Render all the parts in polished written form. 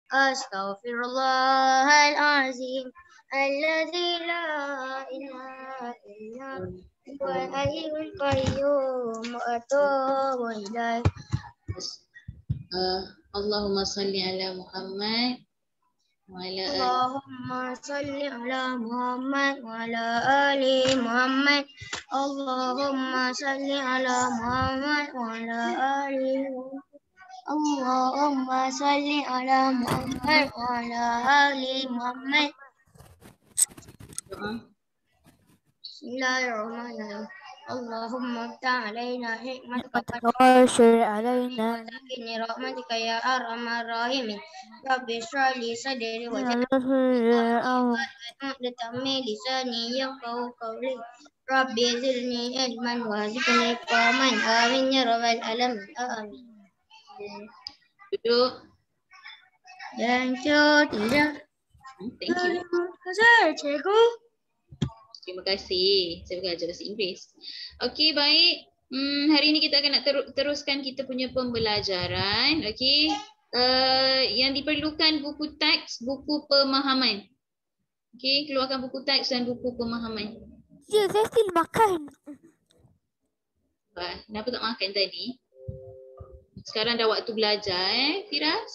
Astaghfirullahal azim alladzi la ilaha illa huwal hayyul qayyum wa atubu ilaih. Allahumma salli ala Muhammad wa ala ali. Allahumma salli ala Muhammad wa ala ali Muhammad. Allahumma salli ala Muhammad wa ala ali Muhammad. Allahumma salli ala Muhammad wa ala ali Muhammad. Doa. Bismillahirrahmanirrahim. Allahumma aftah alaina hikmataka وانشر علينا Ini rahmatika ya arhamar rahimin. Rabbi shrah li sadri wa yassir lisani yafqahu qawli. Rabbi zidni ilman wa zidni fahman. Amin ya rabbal alamin. Amin. Duduk. Dan tidak Thank you. kasih cikgu. Terima kasih. Saya belajar bahasa Inggeris. Okey, baik. Hari ini kita akan nak teruskan kita punya pembelajaran. Okey. Yang diperlukan buku teks, buku pemahaman. Okey, keluarkan buku teks dan buku pemahaman. Ya, saya still makan. Wah, kenapa tak makan tadi? Sekarang dah waktu belajar Firas?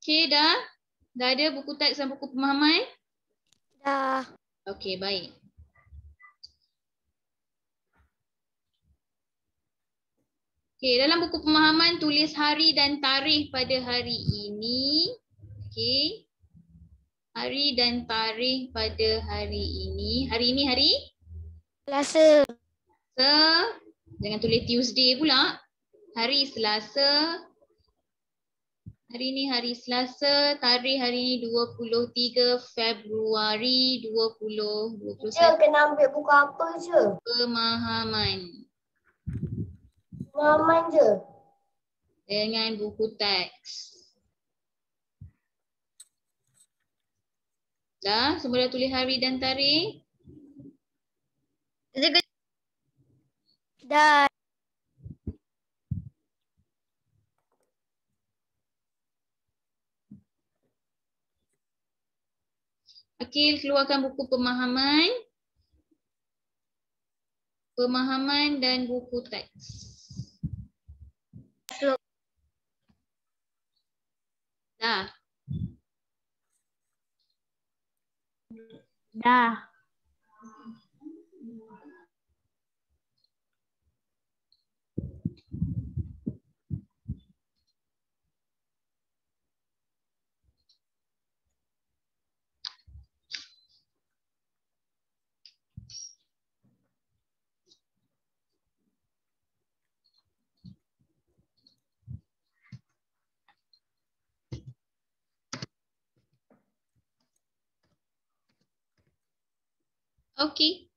Okey, dah? Dah ada buku teks dan buku pemahaman? Dah. Okey, baik. Okey, dalam buku pemahaman tulis hari dan tarikh pada hari ini. Okey. Hari dan tarikh pada hari ini. Hari ini hari? Selasa. Jangan tulis Tuesday pula. Hari Selasa. Hari ini hari Selasa. Tarikh hari ini 23 Februari 2021. Dia kena ambil buku apa je? Pemahaman. Pemahaman je. Dengan buku teks. Dah? Semua dah tulis hari dan tarikh? Dah. Okey, keluarkan buku pemahaman. Pemahaman dan buku teks. Dah. Dah. Okey.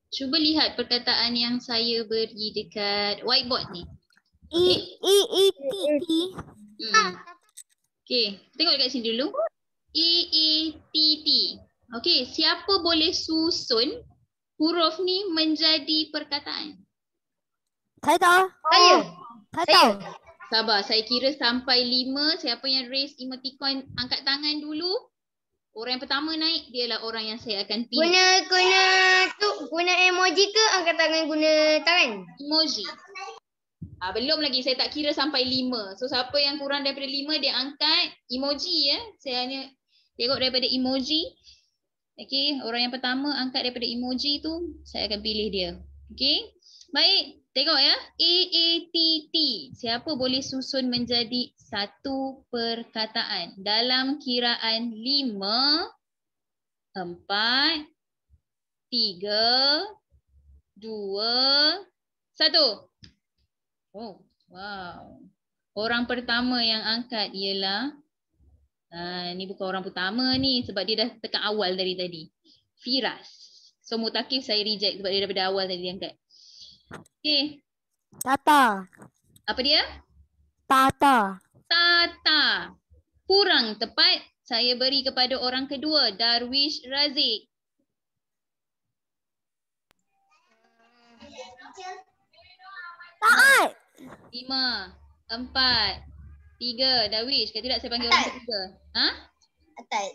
Cuba lihat perkataan yang saya beri dekat whiteboard ni. E-E-T-T. Okey, tengok dekat sini dulu. E-E-T-T. Okey, siapa boleh susun huruf ni menjadi perkataan? Saya tahu. Saya. Saya tahu. Sabar, saya kira sampai 5. Siapa yang raise emoticon angkat tangan dulu. Orang yang pertama naik, dialah orang yang saya akan pilih. Guna emoji ke angkat tangan guna tangan? Emoji. Belum lagi, saya tak kira sampai 5. So siapa yang kurang daripada 5 dia angkat emoji ya. Saya hanya tengok daripada emoji. Okey, orang yang pertama angkat daripada emoji tu, saya akan pilih dia. Okey. Baik, tengok ya. A-A-T-T. Siapa boleh susun menjadi satu perkataan dalam kiraan 5, 4, 3, 2, 1. Oh, wow. Orang pertama yang angkat ialah ni bukan orang pertama ni sebab dia dah tekan awal dari tadi. Firas. So mutakif saya reject sebab dia daripada awal tadi dia angkat. Okey. Tata. Apa dia? Tata. Tata. Kurang tepat. Saya beri kepada orang kedua, Darwish Razik. Taat. 5, 4, 3. Darwish, kalau tidak saya panggil orang ketiga. Ha? Atas.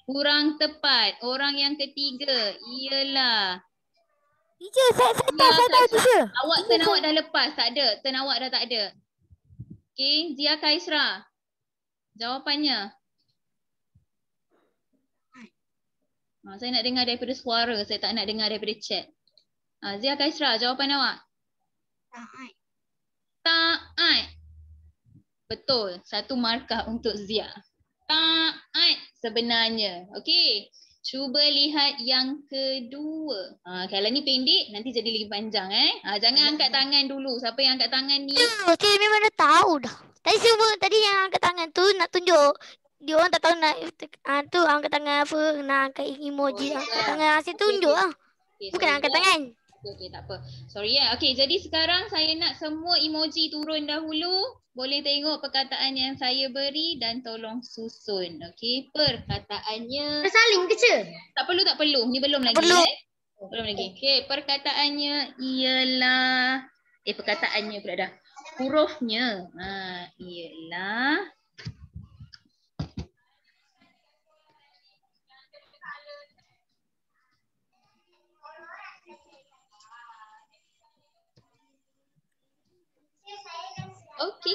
Kurang tepat. Orang yang ketiga ialah Teacher, saya tahu teacher. awak turn awak dah lepas, tak ada. Turn awak dah tak ada. Okey, Zia Kaisra. Jawapannya. Saya nak dengar daripada suara, saya tak nak dengar daripada chat. Zia Kaisra, jawapan awak. Taat. Taat. Betul, 1 markah untuk Zia. Taat sebenarnya. Okey. Cuba lihat yang kedua. Kalau ni pendek, nanti jadi lagi panjang Jangan angkat tangan dulu. Siapa yang angkat tangan ni? Okey, memang dah tahu dah. Tadi yang angkat tangan tu nak tunjuk. Dia orang tak tahu nak tu angkat tangan apa, nak angkat emoji angkat tangan asyik tunjuk lah. Okay, Bukan angkat tangan. Okay, tak apa. Sorry ya. Okay, jadi sekarang saya nak semua emoji turun dahulu. Boleh tengok perkataan yang saya beri dan tolong susun. Okay, perkataannya. Saling ke ce? Tak perlu, tak perlu. Ni belum lagi. Perlu. Belum lagi. Okay, perkataannya ialah. Perkataannya pula dah. Hurufnya. Ialah. Okey.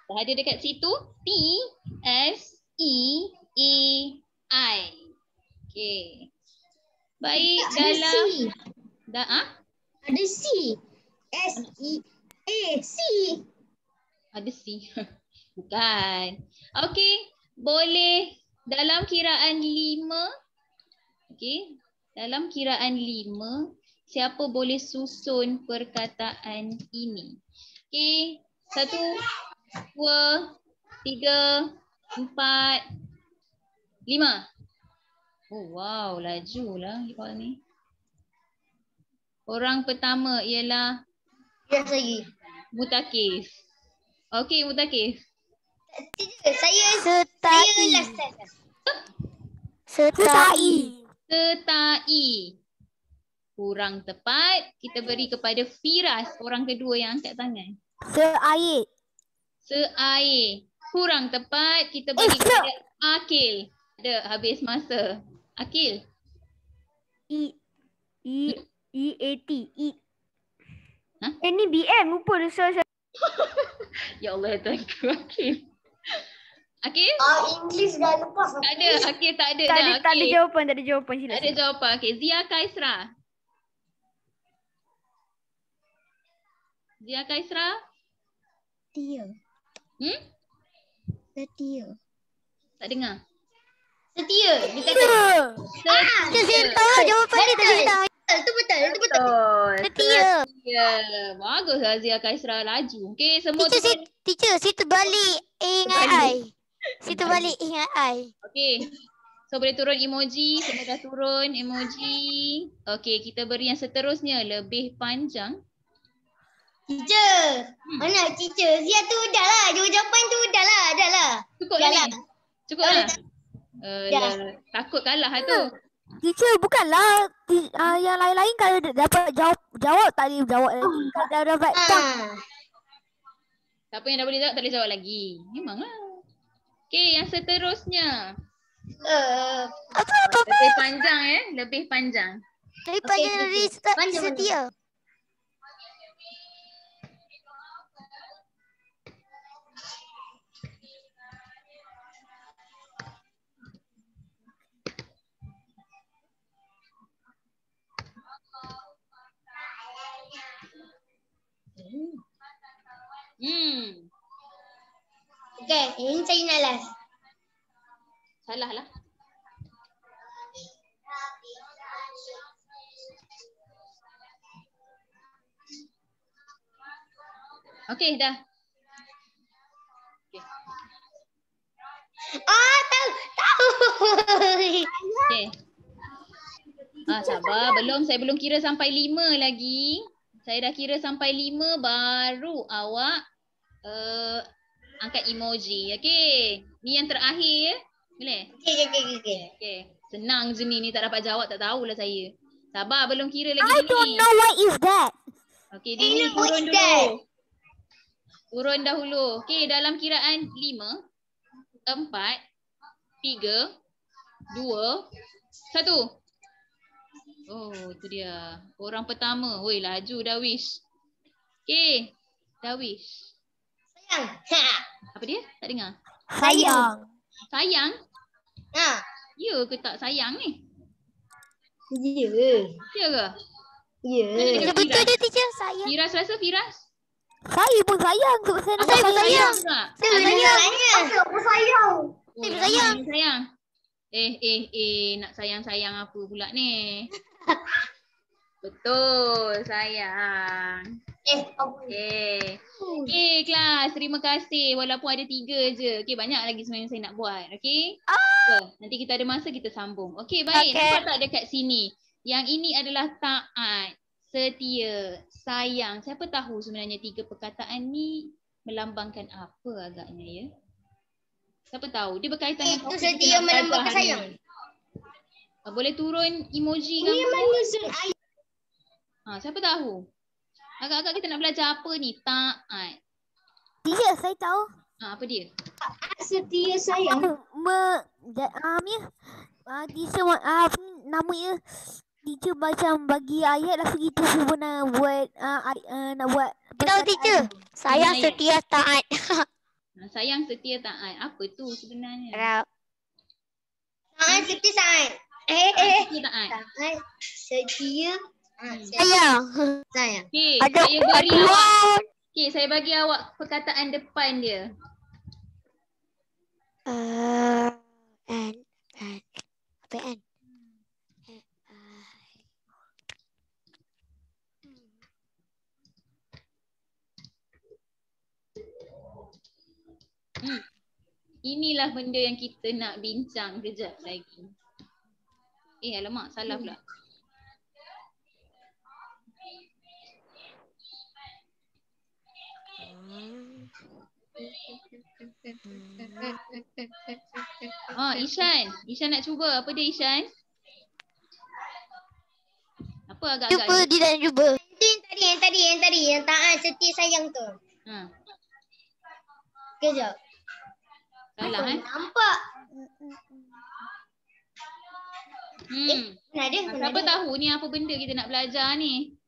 Dah ada dekat situ. T, S, E, A, I. Okey. Baik, dalam. Ada C. S, E, A, C. Ada C. Bukan. Okey. Boleh dalam kiraan 5. Okey. Dalam kiraan 5. Siapa boleh susun perkataan ini? Okey. 1, 2, 3, 4, 5. Oh wow, lajulah orang ni. Orang pertama ialah Ya, saya. Mutakif. Okey, Mutakif. Saya Setai. last. Setai. Setai. Kurang tepat. Kita beri kepada Firas, orang kedua yang angkat tangan. Seair. Seair. Kurang tepat. Kita beri kepada Akil. Ada habis masa. Akil. EAT. Ha? Ni BM lupa dah. Ya Allah, Tuanku. Akil. Akil? English dah lepas. Tak ada. Akil tak ada Tak dah. ada jawapan, tak ada jawapan Tak ada jawapan. Okey, Zia Kaisra. Zia Kaisra? Setia. Setia. Tak dengar. Setia. Saya tahu jawapan dia tadi tahu. Itu betul. Setia. Ya, baguslah Zia Kaisra laju. Okey, semua Teacher, situ balik ingat I. Situ balik ingat I. Okey. So boleh turun emoji, semua dah turun emoji. Okey, kita beri yang seterusnya lebih panjang. Teacher. Mana teacher? Zia tu dah lah. Jawapan tu dah lah. Cukup Dah lah lah. ni. Cukup lah. Dah. Takut kalah lah tu. Teacher bukanlah yang lain-lain kalau dapat jawab tak boleh jawab lagi. Kalau dah dapat Siapa yang dah boleh jawab tak boleh jawab lagi. Memanglah. Okey, yang seterusnya. Lebih panjang lebih panjang. lebih panjang dari Panjang. setia. Okay, ini saya nak last. Salah lah. Okey, dah. Tahu. Okey. Sabar. Saya belum kira sampai 5 lagi. Saya dah kira sampai 5 baru awak angkat emoji. Okey. Ni yang terakhir. Boleh? Okey. Senang je ni tak dapat jawab tak tahulah saya. Sabar, belum kira lagi I ni. don't know what is that. Okey, Dini turun dulu. Turun dahulu. Okey, dalam kiraan 5, 4, 3, 2, 1. Oh, itu dia. Orang pertama. Woi, laju Darwish. Okey, Darwish. Sayang. Apa dia? Tak dengar. Sayang. Sayang? Ha. Ya ke tak sayang ni? Ya. Ya ke? Ya. Mana dia kata Betul Firas? dia teacher, sayang. Firas rasa Firas? Saya pun sayang sebab saya nak Saya pun sayang. sayang tak? Saya sayang. Aku sayang. Oh, Saya ramai sayang. yang sayang. Nak sayang-sayang apa pula ni? Betul, sayang. Okey. Okey, kelas. Terima kasih. Walaupun ada 3 je. Okey, banyak lagi sebenarnya saya nak buat. Okey? Nanti kita ada masa kita sambung. Okey, baik. Okey. Nampak tak dekat sini? Yang ini adalah taat, setia, sayang. Siapa tahu sebenarnya 3 perkataan ni melambangkan apa agaknya ya? Siapa tahu? Dia berkaitan dengan Itu topik setia kita nak belajar melambangkan hari sayang. ni. Boleh turun emoji Ini gambar? menyusun ayat. Siapa tahu? Agak-agak kita nak belajar apa ni? Taat. Teacher, saya tahu. Apa dia? Setia sayang. Teacher namanya teacher macam bagi ayat lah segitu pun nak buat nak buat. Tahu teacher. Saya Ayat. setia taat. Sayang, setia, taat. Apa tu sebenarnya? Taat setia sayang. Setia, taat. Taat setia. Sayang. Sayang. Okey, Ada saya beri awak. aduan. Okey, saya bagi awak perkataan depan dia. Apa N? Inilah benda yang kita nak bincang kejap lagi. Alamak, salah pula. Ishan. Ishan nak cuba. Apa dia Ishan? Apa agak-agak Cuba ni? dia nak cuba. Yang tadi yang taat setia sayang tu. Kejap. Salah Nampak. Mana dia? Siapa tahu ni apa benda kita nak belajar ni?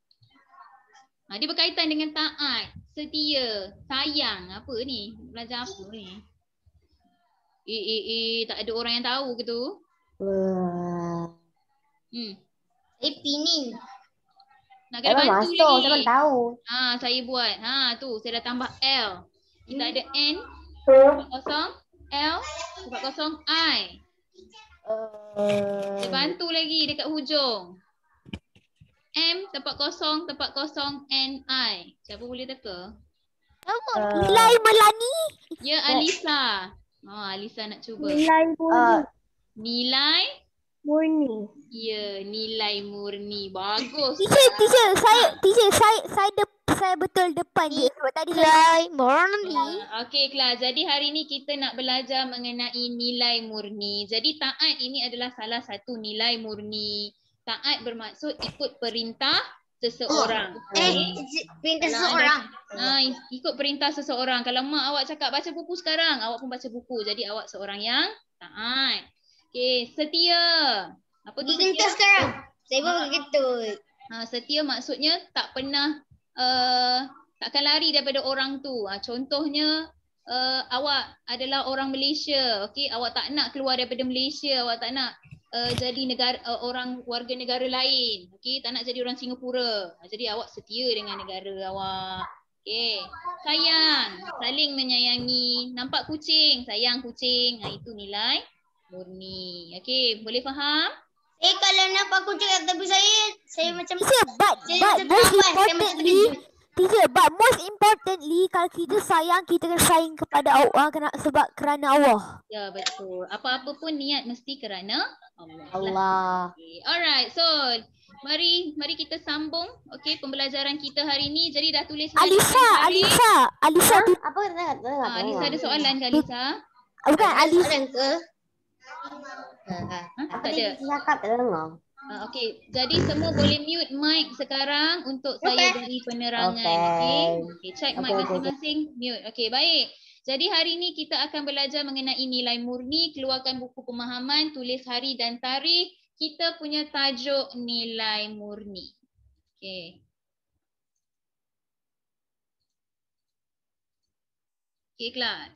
Dia berkaitan dengan taat, setia, sayang. Apa ni? Belajar apa ni? Tak ada orang yang tahu ke tu? Pining. Nak kena bantu lagi. Siapa tahu. Saya buat. Tu saya dah tambah L. Kita ada N, 40, L, 40, I. Saya bantu lagi dekat hujung. M, 40, N, I. Siapa boleh teka? Nilai Melani. Ya, Alisa. Alisa nak cuba. Nilai Murni. Ya, nilai murni. Bagus. Teacher, saya betul depan je sebab tadi nilai Melani. Okey kelas. Jadi hari ni kita nak belajar mengenai nilai murni. Jadi taat ini adalah salah satu nilai murni. Taat bermaksud ikut perintah seseorang. Perintah seseorang. Ikut perintah seseorang. Kalau mak awak cakap baca buku sekarang, awak pun baca buku. Jadi awak seorang yang taat. Okey, setia. Apa tu setia? Sekarang. Saya pun begitu. Setia maksudnya tak pernah takkan lari daripada orang tu. Contohnya awak adalah orang Malaysia. Okey, awak tak nak keluar daripada Malaysia, awak tak nak jadi negara orang warga negara lain. Okey, tak nak jadi orang Singapura. Jadi awak setia dengan negara awak. Okey. Sayang, saling menyayangi. Nampak kucing, sayang kucing. Itu nilai murni. Okey, boleh faham? Kalau nampak kucing kat tepi saya macam but most importantly kalau kita sayang, kita kena sayang kepada Allah kerana Allah. Ya, betul. Apa-apa pun niat mesti kerana Allah. Allah. Okay. Alright, so mari kita sambung okey pembelajaran kita hari ni. Jadi dah tulis Alisa. apa kata? Alisa ada soalan ke Alisa? Bukan Alisa. Soalan ke? Tak ada. Cakap tak dengar. Okey, jadi semua boleh mute mic sekarang untuk saya beri penerangan. Okey. Okey, check mic masing-masing. Mute. Okey, baik. Jadi hari ini kita akan belajar mengenai nilai murni, keluarkan buku pemahaman, tulis hari dan tarikh. Kita punya tajuk nilai murni. Okey. Okey, kelas.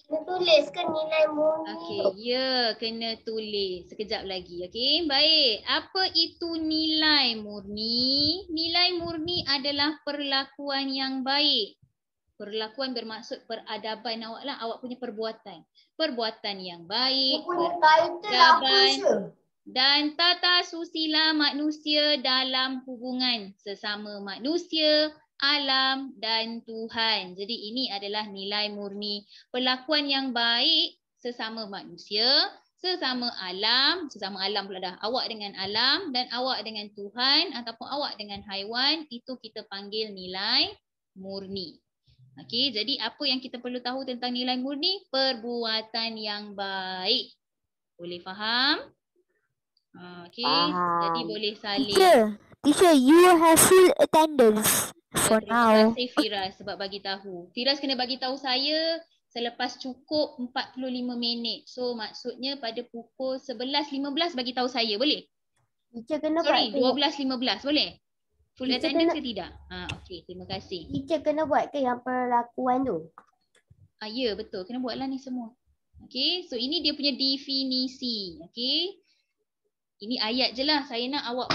Kena tulis kan nilai murni. Okey, ya, kena tulis. Sekejap lagi. Okey, baik. Apa itu nilai murni? Nilai murni adalah perlakuan yang baik. Perlakuan bermaksud peradaban awak lah, awak punya perbuatan. Perbuatan yang baik, peradaban dan tata susila manusia dalam hubungan sesama manusia, alam dan Tuhan. Jadi ini adalah nilai murni. Perlakuan yang baik sesama manusia, sesama alam pula dah. Awak dengan alam dan awak dengan Tuhan ataupun awak dengan haiwan, itu kita panggil nilai murni. Okey, jadi apa yang kita perlu tahu tentang nilai murni? Perbuatan yang baik. Boleh faham? Okey, jadi boleh salin. Teacher, you have full attendance for Terima now. kasih Firas sebab bagi tahu. Firas kena bagi tahu saya selepas cukup 45 minit. So maksudnya pada pukul 11.15 bagi tahu saya, boleh? Teacher kena Sorry, buat 12.15, boleh? Full Teacher attendance kena- ke tidak? Okey, terima kasih. Teacher kena buat ke yang perlakuan tu? Ya, betul. Kena buatlah ni semua. Okey, so ini dia punya definisi. Okey. Ini ayat je lah. Saya nak awak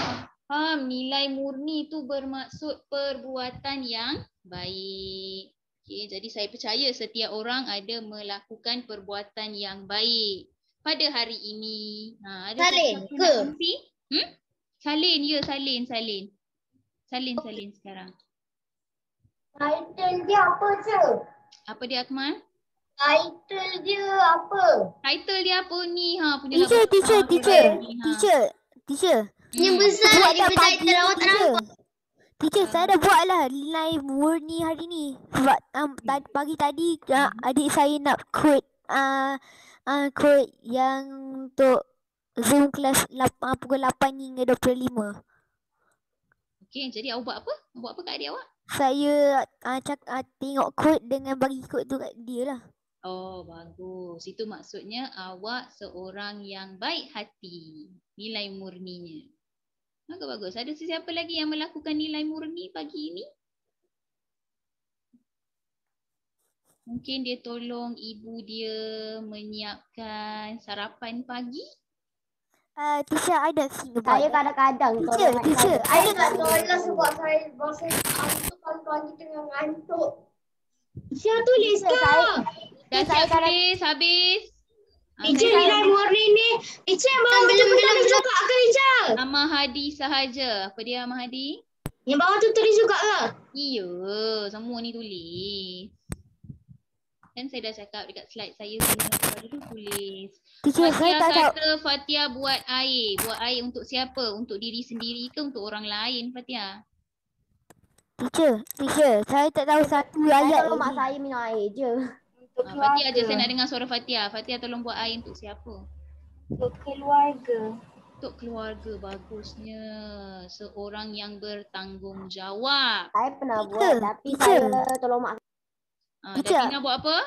faham nilai murni tu bermaksud perbuatan yang baik. Okey, jadi saya percaya setiap orang ada melakukan perbuatan yang baik pada hari ini. Ada Salin siapa ke? nak kongsi? Salin, ya, salin. Salin sekarang. Title dia apa, Sir? Apa dia, Akmal? Title dia apa? Title dia apa ni? Punya Teacher. Yang besar Buat dia dah punya pagi title awak tak teacher. nampak. Teacher, saya dah buat lah nilai murni hari ni. Sebab pagi tadi adik saya nak kod kod yang untuk Zoom kelas pukul 8 hingga 25. Okey, jadi awak buat apa? Buat apa kat adik awak? Saya tengok kod dengan bagi kod tu kat dia lah. Oh, bagus. Itu maksudnya awak seorang yang baik hati. Nilai murninya. Bagus. Ada sesiapa lagi yang melakukan nilai murni pagi ini? Mungkin dia tolong ibu dia menyiapkan sarapan pagi. Teacher, ada sini buat. Saya kadang-kadang Teacher, saya tak tolong sebab saya ngantuk kalau pagi tengah ngantuk. Siapa tulis ke? Dah siap tulis habis. Teacher nilai murni ni. Teacher bawah belum juga ke teacher? Ahmad Hadi sahaja. Apa dia Ahmad Hadi? Yang bawah tu tulis juga ke? Ya, semua ni tulis. Kan saya dah cakap dekat slide saya tadi tu tulis. Teacher, saya Fatia tak tahu. kata Fatia buat air. Buat air untuk siapa? Untuk diri sendiri ke untuk orang lain, Fatia? Teacher, saya tak tahu satu ayat. Kalau mak saya minum air je. Fatia je, saya nak dengar suara Fatia. Fatia tolong buat air untuk siapa? Untuk keluarga. Untuk keluarga, bagusnya. Seorang yang bertanggungjawab. Saya pernah Teacher, buat tapi teacher. saya tolong mak. Teacher. Datina buat apa?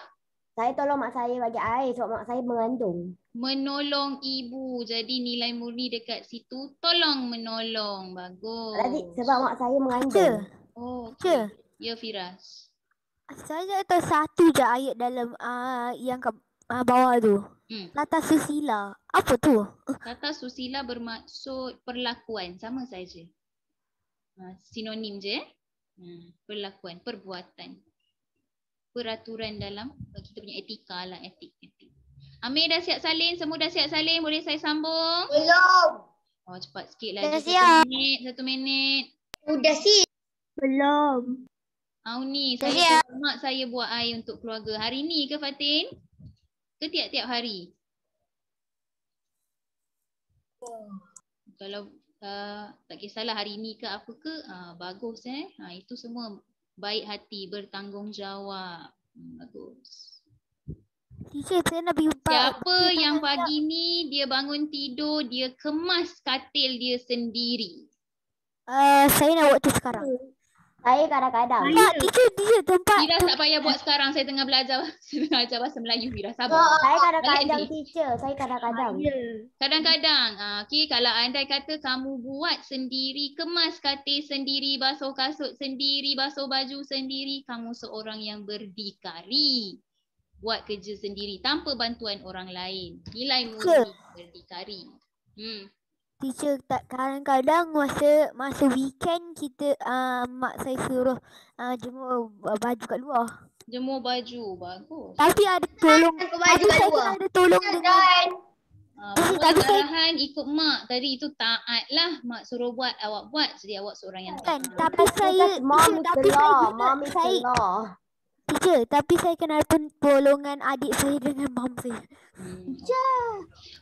Saya tolong mak saya bagi air sebab mak saya mengandung. Menolong ibu. Jadi nilai murni dekat situ, tolong menolong. Bagus. Tadi sebab mak saya mengandung. Teacher, Oh, teacher. okay. Ya, Firas. Saya tahu satu je ayat dalam yang kat bawah tu. Tata susila. Apa tu? Kata susila bermaksud perlakuan. Sama saja. Sinonim je. Perlakuan, perbuatan. Peraturan dalam kita punya etika lah, etik. Amir dah siap salin, semua dah siap salin, boleh saya sambung? Belum. Oh, cepat sikit lagi. Dah siap. 1 minit. Udah sih. Belum. Ni, Dah saya tolong mak saya buat air untuk keluarga. Hari ni ke Fatin? Ke tiap-tiap hari? Kalau tak kisahlah hari ni ke apa ke, bagus itu semua baik hati, bertanggungjawab. Bagus. Teacher, saya nak pergi Siapa yang pagi ni dia bangun tidur, dia kemas katil dia sendiri? Saya nak buat tu sekarang. Saya kadang-kadang. Tak, teacher tempat. Firas tak payah buat sekarang, saya tengah belajar saya tengah ajar bahasa Melayu, Firas. Sabar. Saya kadang-kadang Balik, teacher. Saya kadang-kadang. Kadang-kadang, okey, kalau andai kata kamu buat sendiri, kemas katil sendiri, basuh kasut sendiri, basuh baju sendiri, kamu seorang yang berdikari. Buat kerja sendiri tanpa bantuan orang lain. Nilai murni berdikari. Teacher, tak kadang-kadang masa weekend kita mak saya suruh jemur baju kat luar. Jemur baju, bagus. Tapi ada tolong. Tapi saya kena ada tolong dengan Buat arahan ikut mak. Tadi itu taat lah. Mak suruh buat, awak buat. Jadi awak seorang yang kan. taat. Tapi saya Mom is the law. Mom is the saya law. teacher, tapi saya kena ada pertolongan adik saya dengan mam saya.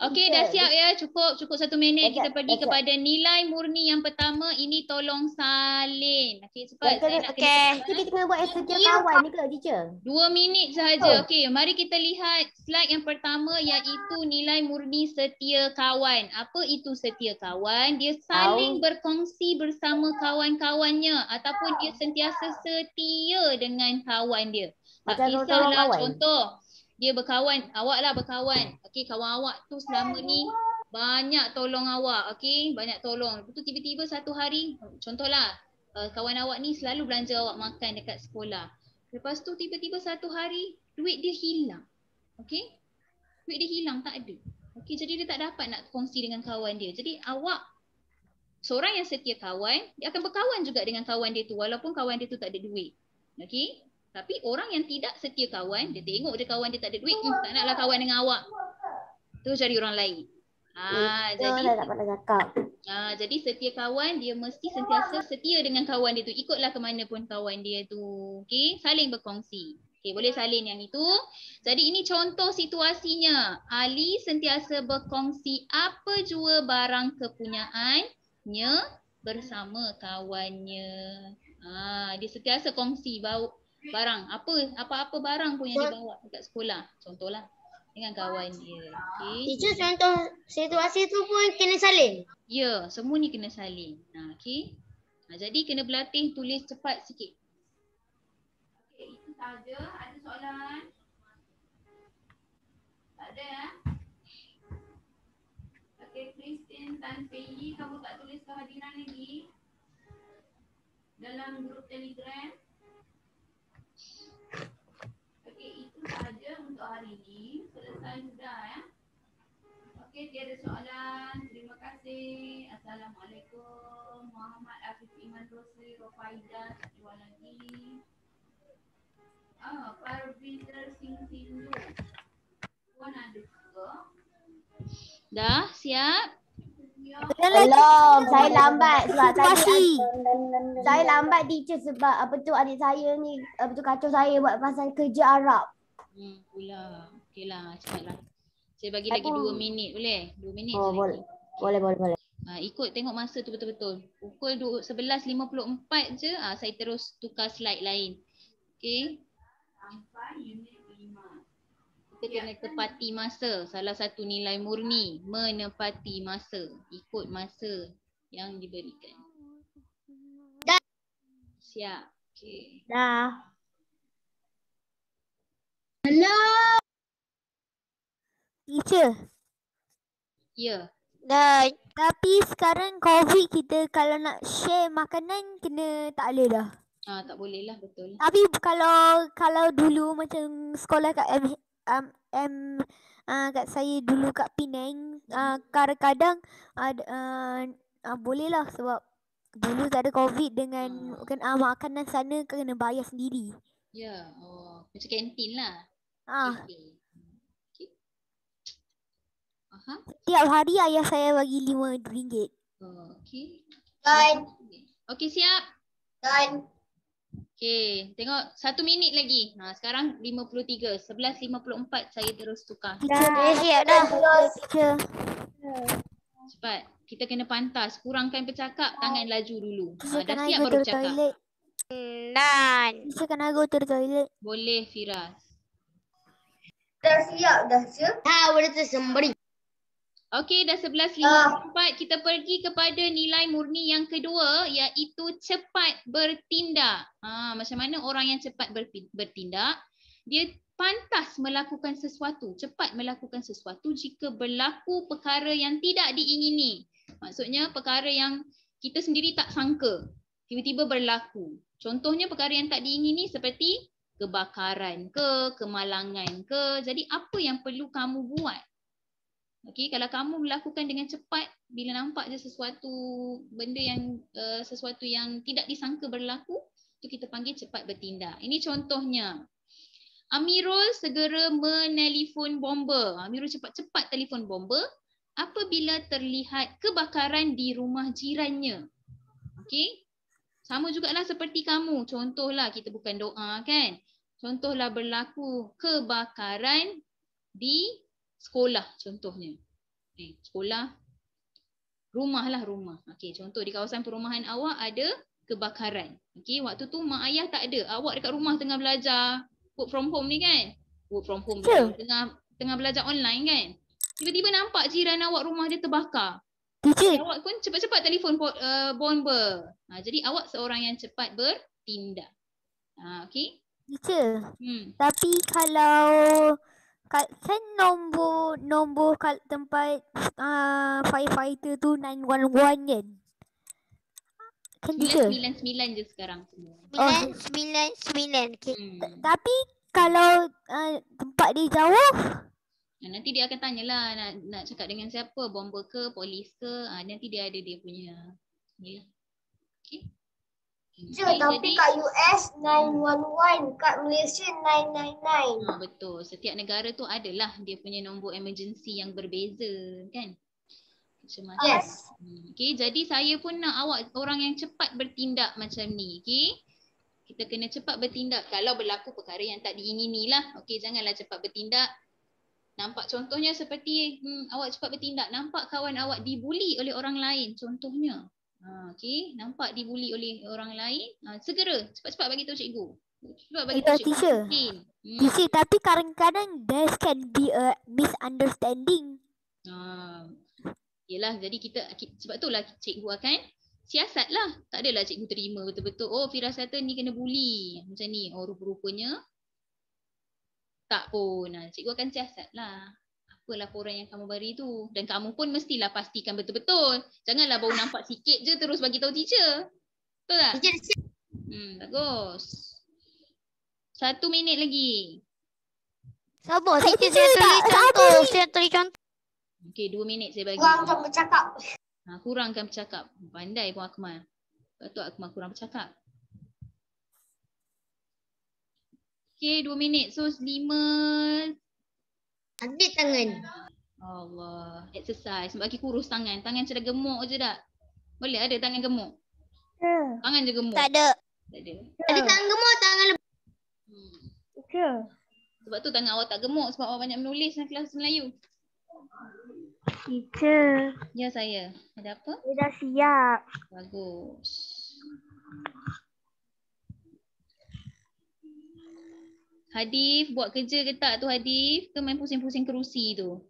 Okey, dah siap ya. Cukup 1 minit. Kita Sekejap, pergi sekejap. kepada nilai murni yang pertama. Ini tolong salin. Okey, cepat. Saya nak Kita kena buat setia kawan ni ke teacher? 2 minit sahaja. Okey, mari kita lihat slide yang pertama iaitu nilai murni setia kawan. Apa itu setia kawan? Dia saling berkongsi bersama kawan-kawannya ataupun dia sentiasa setia dengan kawan dia. Tak Macam tolong kisahlah kawan. contoh dia berkawan, awak lah berkawan. Okey, kawan awak tu selama ni banyak tolong awak. Okey, banyak tolong. Lepas tu tiba-tiba satu hari, contohlah kawan awak ni selalu belanja awak makan dekat sekolah. Lepas tu tiba-tiba satu hari duit dia hilang. Okey? Duit dia hilang, tak ada. Okey, jadi dia tak dapat nak kongsi dengan kawan dia. Jadi awak seorang yang setia kawan, dia akan berkawan juga dengan kawan dia tu walaupun kawan dia tu tak ada duit. Okey? Tapi orang yang tidak setia kawan, dia tengok je kawan dia tak ada duit, tak naklah kawan dengan awak. Tu cari orang lain. Saya tak pernah cakap. Jadi setia kawan dia mesti sentiasa setia dengan kawan dia tu. Ikutlah ke mana pun kawan dia tu. Okey, saling berkongsi. Okey, boleh salin yang itu. Jadi ini contoh situasinya. Ali sentiasa berkongsi apa jua barang kepunyaannya bersama kawannya. Dia sentiasa kongsi barang. Apa-apa barang pun yang dia bawa dekat sekolah. Contohlah dengan kawan dia. Okey. Teacher, contoh situasi tu pun kena salin. Ya, semua ni kena salin. Okey. Jadi kena berlatih tulis cepat sikit. Okey, itu saja. Ada soalan? Tak ada ya? Okey, Christine Tan Pei, kamu tak tulis kehadiran lagi dalam grup Telegram? Okey, itu saja untuk hari ini. Selesai sudah ya. Okey, tiada soalan. Terima kasih. Assalamualaikum. Muhammad Afif Iman Rosli Rofaida. Tak jual lagi. Parvinder Singh Sindu. Puan ada ke? Dah siap? Belum, saya lambat sebab Situasi. saya lambat teacher sebab adik saya ni kacau saya buat pasal kerja Arab. Pula. Okeylah, cepatlah. Saya bagi lagi 2 minit boleh? 2 minit Oh, je boleh. lagi. Boleh. Ikut tengok masa tu betul-betul. Pukul 11.54 je, saya terus tukar slide lain. Okey. Sampai unit 5. Kita kena tepati masa. Salah satu nilai murni, menepati masa. Ikut masa yang diberikan. Siap. Okey. Dah. Teacher. Ya. Dah. Tapi sekarang COVID kita kalau nak share makanan kena tak boleh dah. Tak boleh lah, betul. Tapi kalau dulu macam sekolah kat kat saya dulu kat Penang, kadang-kadang boleh lah sebab dulu tak ada COVID dengan makanan sana kena bayar sendiri. Ya, macam kantin lah. Okay. Aha. Setiap hari ayah saya bagi RM5. Okey. Done. Okey, siap? Done. Okey, tengok 1 minit lagi. Sekarang 53. 11.54 saya terus tukar. Siap dah. Teacher. Cepat. Kita kena pantas. Kurangkan bercakap, tangan laju dulu. Teacher, Dah can I siap go baru to the bercakap. toilet? Done. Teacher, can I go to the toilet? Boleh, Firas. Dah siap dah je. Ha, boleh tersembari. Okey, dah 11.54. Kita pergi kepada nilai murni yang kedua, iaitu cepat bertindak. Macam mana orang yang cepat bertindak? Dia pantas melakukan sesuatu, cepat melakukan sesuatu jika berlaku perkara yang tidak diingini. Maksudnya perkara yang kita sendiri tak sangka, tiba-tiba berlaku. Contohnya perkara yang tak diingini seperti kebakaran ke, kemalangan ke. Jadi apa yang perlu kamu buat? Okey, kalau kamu melakukan dengan cepat, bila nampak je sesuatu benda yang sesuatu yang tidak disangka berlaku, itu kita panggil cepat bertindak. Ini contohnya. Amirul segera menelefon bomba. Amirul cepat-cepat telefon bomba apabila terlihat kebakaran di rumah jirannya. Okey? Sama jugalah seperti kamu. Contohlah, kita bukan doa kan? Contohlah berlaku kebakaran di sekolah contohnya. Sekolah, rumah. Okey, contoh di kawasan perumahan awak ada kebakaran. Okey, waktu tu mak ayah tak ada. Awak dekat rumah tengah belajar work from home ni kan? Work from home tengah belajar online kan? Tiba-tiba nampak jiran awak rumah dia terbakar. Awak pun cepat-cepat telefon bomba. Jadi awak seorang yang cepat bertindak. Okey? Teacher, tapi kalau kan nombor tempat firefighter tu 911 kan? Kan teacher? 999 je sekarang semua. 999. Okay. Tapi kalau tempat dia jauh, nanti dia akan tanyalah nak cakap dengan siapa, bomber ke, polis ke. Nanti dia ada dia punya ni lah. Okey. Tapi kat US 911, kat Malaysia 999. Betul. Setiap negara tu adalah dia punya nombor emergency yang berbeza kan? Macam-macam. Yes. Okey, jadi saya pun nak awak orang yang cepat bertindak macam ni. Okey. Kita kena cepat bertindak kalau berlaku perkara yang tak diingini lah. Okey, janganlah cepat bertindak. Nampak contohnya seperti awak cepat bertindak, nampak kawan awak dibuli oleh orang lain contohnya. Okey, nampak dibuli oleh orang lain, segera cepat-cepat bagi tahu cikgu. Cepat bagi tahu cikgu. Teacher, tapi kadang-kadang there can be a misunderstanding. Yelah, jadi kita sebab itulah cikgu akan siasat lah. Tak adalah cikgu terima betul-betul. Oh, firasatan ni kena buli macam ni. Oh, rupa-rupanya tak pun. Cikgu akan siasat lah. Apa laporan yang kamu beri tu. Dan kamu pun mestilah pastikan betul-betul. Janganlah baru nampak sikit je terus bagi tahu teacher. Betul tak? Bagus. 1 minit lagi. Sabar, teacher saya tulis contoh. Okey, 2 minit saya bagi. Kurangkan bercakap. Kurangkan bercakap. Pandai pun Akmal. Betul Akmal kurang bercakap. Okey, 2 minit. So 5. Ambil tangan. Allah. Exercise. Bagi kurus tangan. Tangan macam dah gemuk je tak? Boleh ada tangan gemuk? Tangan je gemuk. Tak ada. Ada tangan gemuk, tangan lebih. Sebab tu tangan awak tak gemuk. Sebab awak banyak menulis dalam kelas Melayu. Teacher. Ya saya. Ada apa? Saya dah siap. Bagus. Hadif, buat kerja ke tak tu Hadif? Ke main pusing-pusing kerusi tu?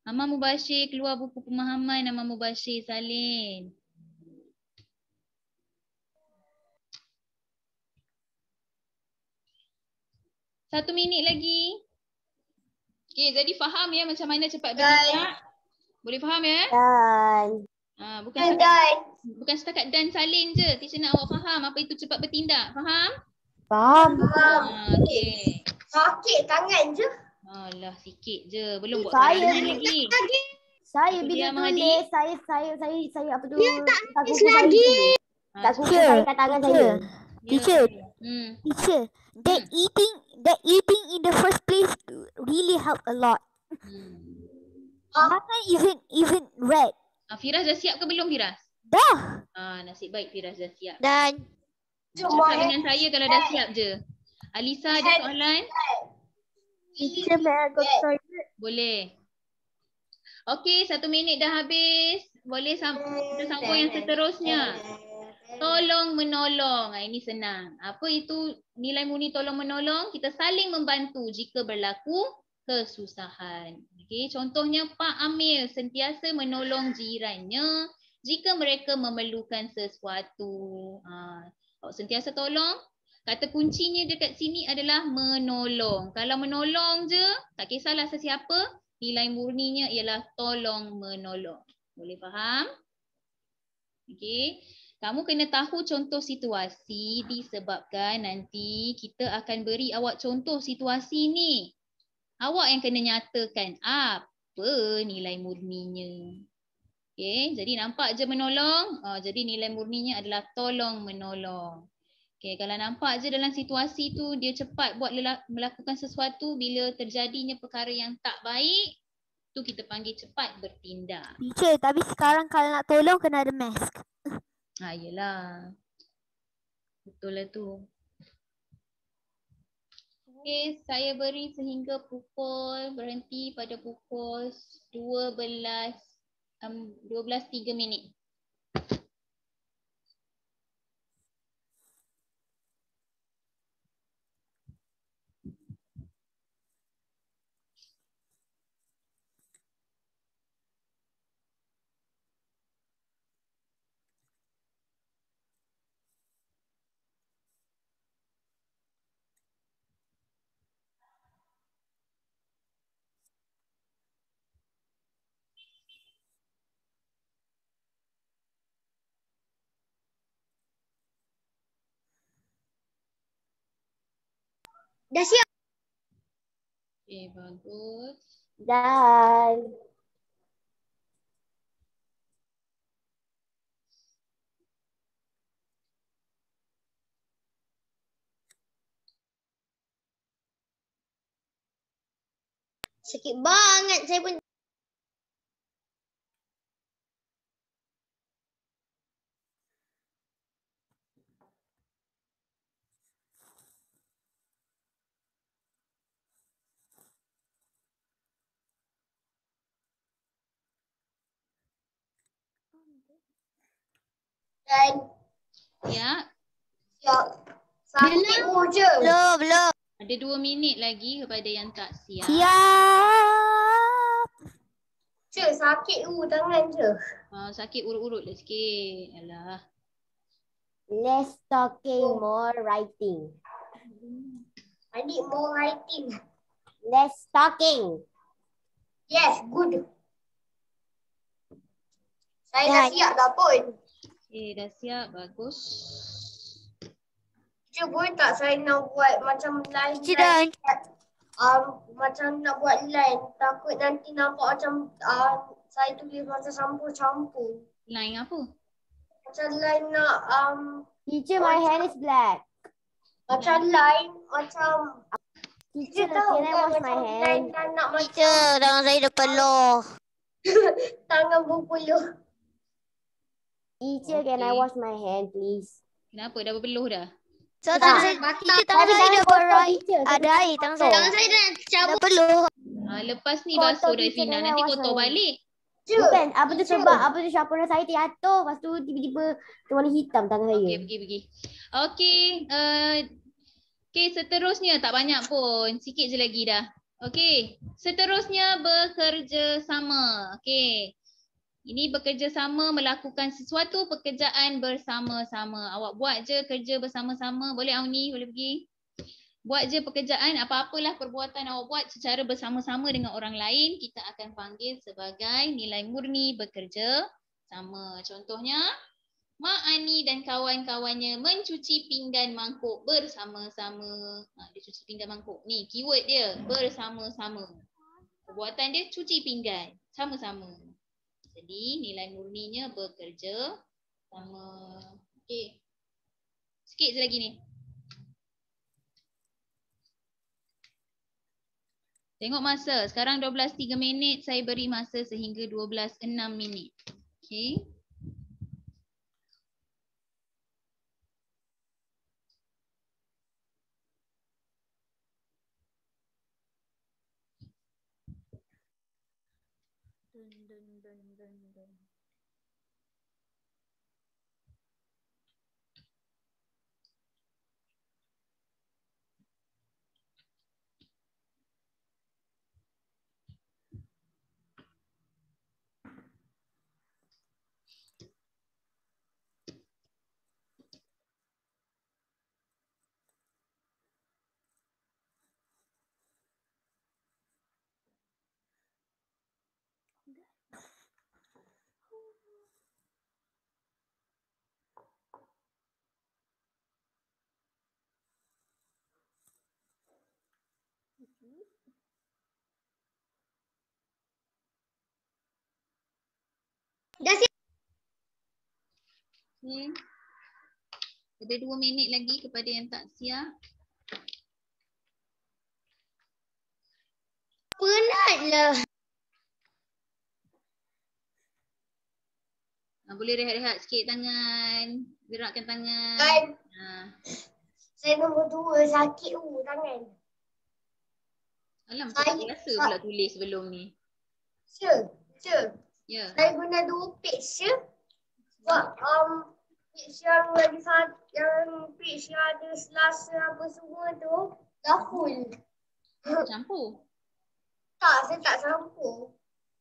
Amal Mubashir, keluar buku pemahaman Amal Mubashir salin. Satu minit lagi. Okay, jadi faham ya macam mana cepat bertindak? Boleh faham ya? Bukan setakat dan salin je. Teacher nak awak faham apa itu cepat bertindak. Faham? Faham. Okey. Sakit tangan je. Alah, sikit je. Belum buat Saya karangan lagi. Saya Itu bila dia, tulis, Mahdi. saya apa tu? Dia tak habis lagi. Tak kuku saya kat tangan saya. Teacher, Hmm. teacher, that eating in the first place really help a lot. Makan isn't red. Firas dah siap ke belum Firas? Dah. Nasib baik Firas dah siap. Dan Cakap dengan saya kalau dah siap je. Alisa ada soalan? teacher may I go to toilet? Boleh. Okey, 1 minit dah habis. Boleh kita sambung yang seterusnya. Tolong menolong. Ini senang. Apa itu nilai murni tolong menolong? Kita saling membantu jika berlaku kesusahan. Okey, contohnya Pak Amir sentiasa menolong jirannya jika mereka memerlukan sesuatu. Sentiasa tolong. Kata kuncinya dekat sini adalah menolong. Kalau menolong je, tak kisahlah sesiapa, nilai murninya ialah tolong menolong. Boleh faham? Okey. Kamu kena tahu contoh situasi disebabkan nanti kita akan beri awak contoh situasi ni. Awak yang kena nyatakan apa nilai murninya. Okey, jadi nampak je menolong, jadi nilai murninya adalah tolong menolong. Okey, kalau nampak je dalam situasi tu dia cepat buat melakukan sesuatu bila terjadinya perkara yang tak baik, tu kita panggil cepat bertindak. Teacher, tapi sekarang kalau nak tolong kena ada mask. Yelah. Betul lah tu. Okey, saya beri sehingga berhenti pada pukul 12.03 minit. Dah siap. Okey, bagus. Dan Sakit banget saya pun. Dan Ya, siap. Sakit je. Belum. ada 2 minit lagi kepada yang tak siap. Siap. Je sakit tangan je. Sakit urut-urut lah sikit. Alah. less talking, more writing. I need more writing. Less talking. Yes, good. Saya dah siap dah pun. Okey, dah siap. Bagus. Cik boleh tak saya nak buat macam line? Sudah. Macam nak buat line. Takut nanti nampak macam saya tulis macam campur-campur. Line apa? Macam line nak Teacher, my hand is black. macam line macam Teacher, tahu can I kan wash my macam hand? line kan nak macam Teacher, tangan saya dah peluh. tangan berpeluh. Teacher, can I Okay. wash my hand, please? Kenapa? Dah berpeluh dah? So, Tak. tangan saya, teacher, tangan Tapi saya tangan dah kotor, berai. teacher. Ada air, tangan saya Tangan saya dah dah cabut. peluh. Lepas ni Kotor, basuh dah teacher, Fina. can I Nanti wash kotor my hand? balik. Bukan, apa tu sebab sharpener saya terjatuh. Lepas tu tiba-tiba warna hitam tangan saya. Okey, pergi. Okey, okey, seterusnya tak banyak pun. Sikit je lagi dah. Okey, seterusnya bekerja sama. Okey. Ini bekerja sama melakukan sesuatu pekerjaan bersama-sama. Awak buat je kerja bersama-sama. Boleh Auni, boleh pergi. Buat je pekerjaan, apa-apalah perbuatan awak buat secara bersama-sama dengan orang lain, kita akan panggil sebagai nilai murni bekerja sama. Contohnya, Mak Ani dan kawan-kawannya mencuci pinggan mangkuk bersama-sama. Dia cuci pinggan mangkuk. Ni keyword dia, bersama-sama. Perbuatan dia cuci pinggan, sama-sama. Jadi nilai murninya bekerja sama. Okey. Sikit je lagi ni. Tengok masa. Sekarang 12.03 minit. Saya beri masa sehingga 12.06 minit. Okey. Dah siap. Okay. Ada 2 minit lagi kepada yang tak siap. Penatlah. Boleh rehat-rehat sikit tangan. Gerakkan tangan. Kan. Ha. Saya nombor 2 sakit tangan. Alam, kau tak biasa pula tulis sebelum ni. Sure. Ya. Saya guna 2 page je. Sebab page yang lagi yang page yang ada selasa apa semua tu dah full. Campur. Tak, saya tak campur.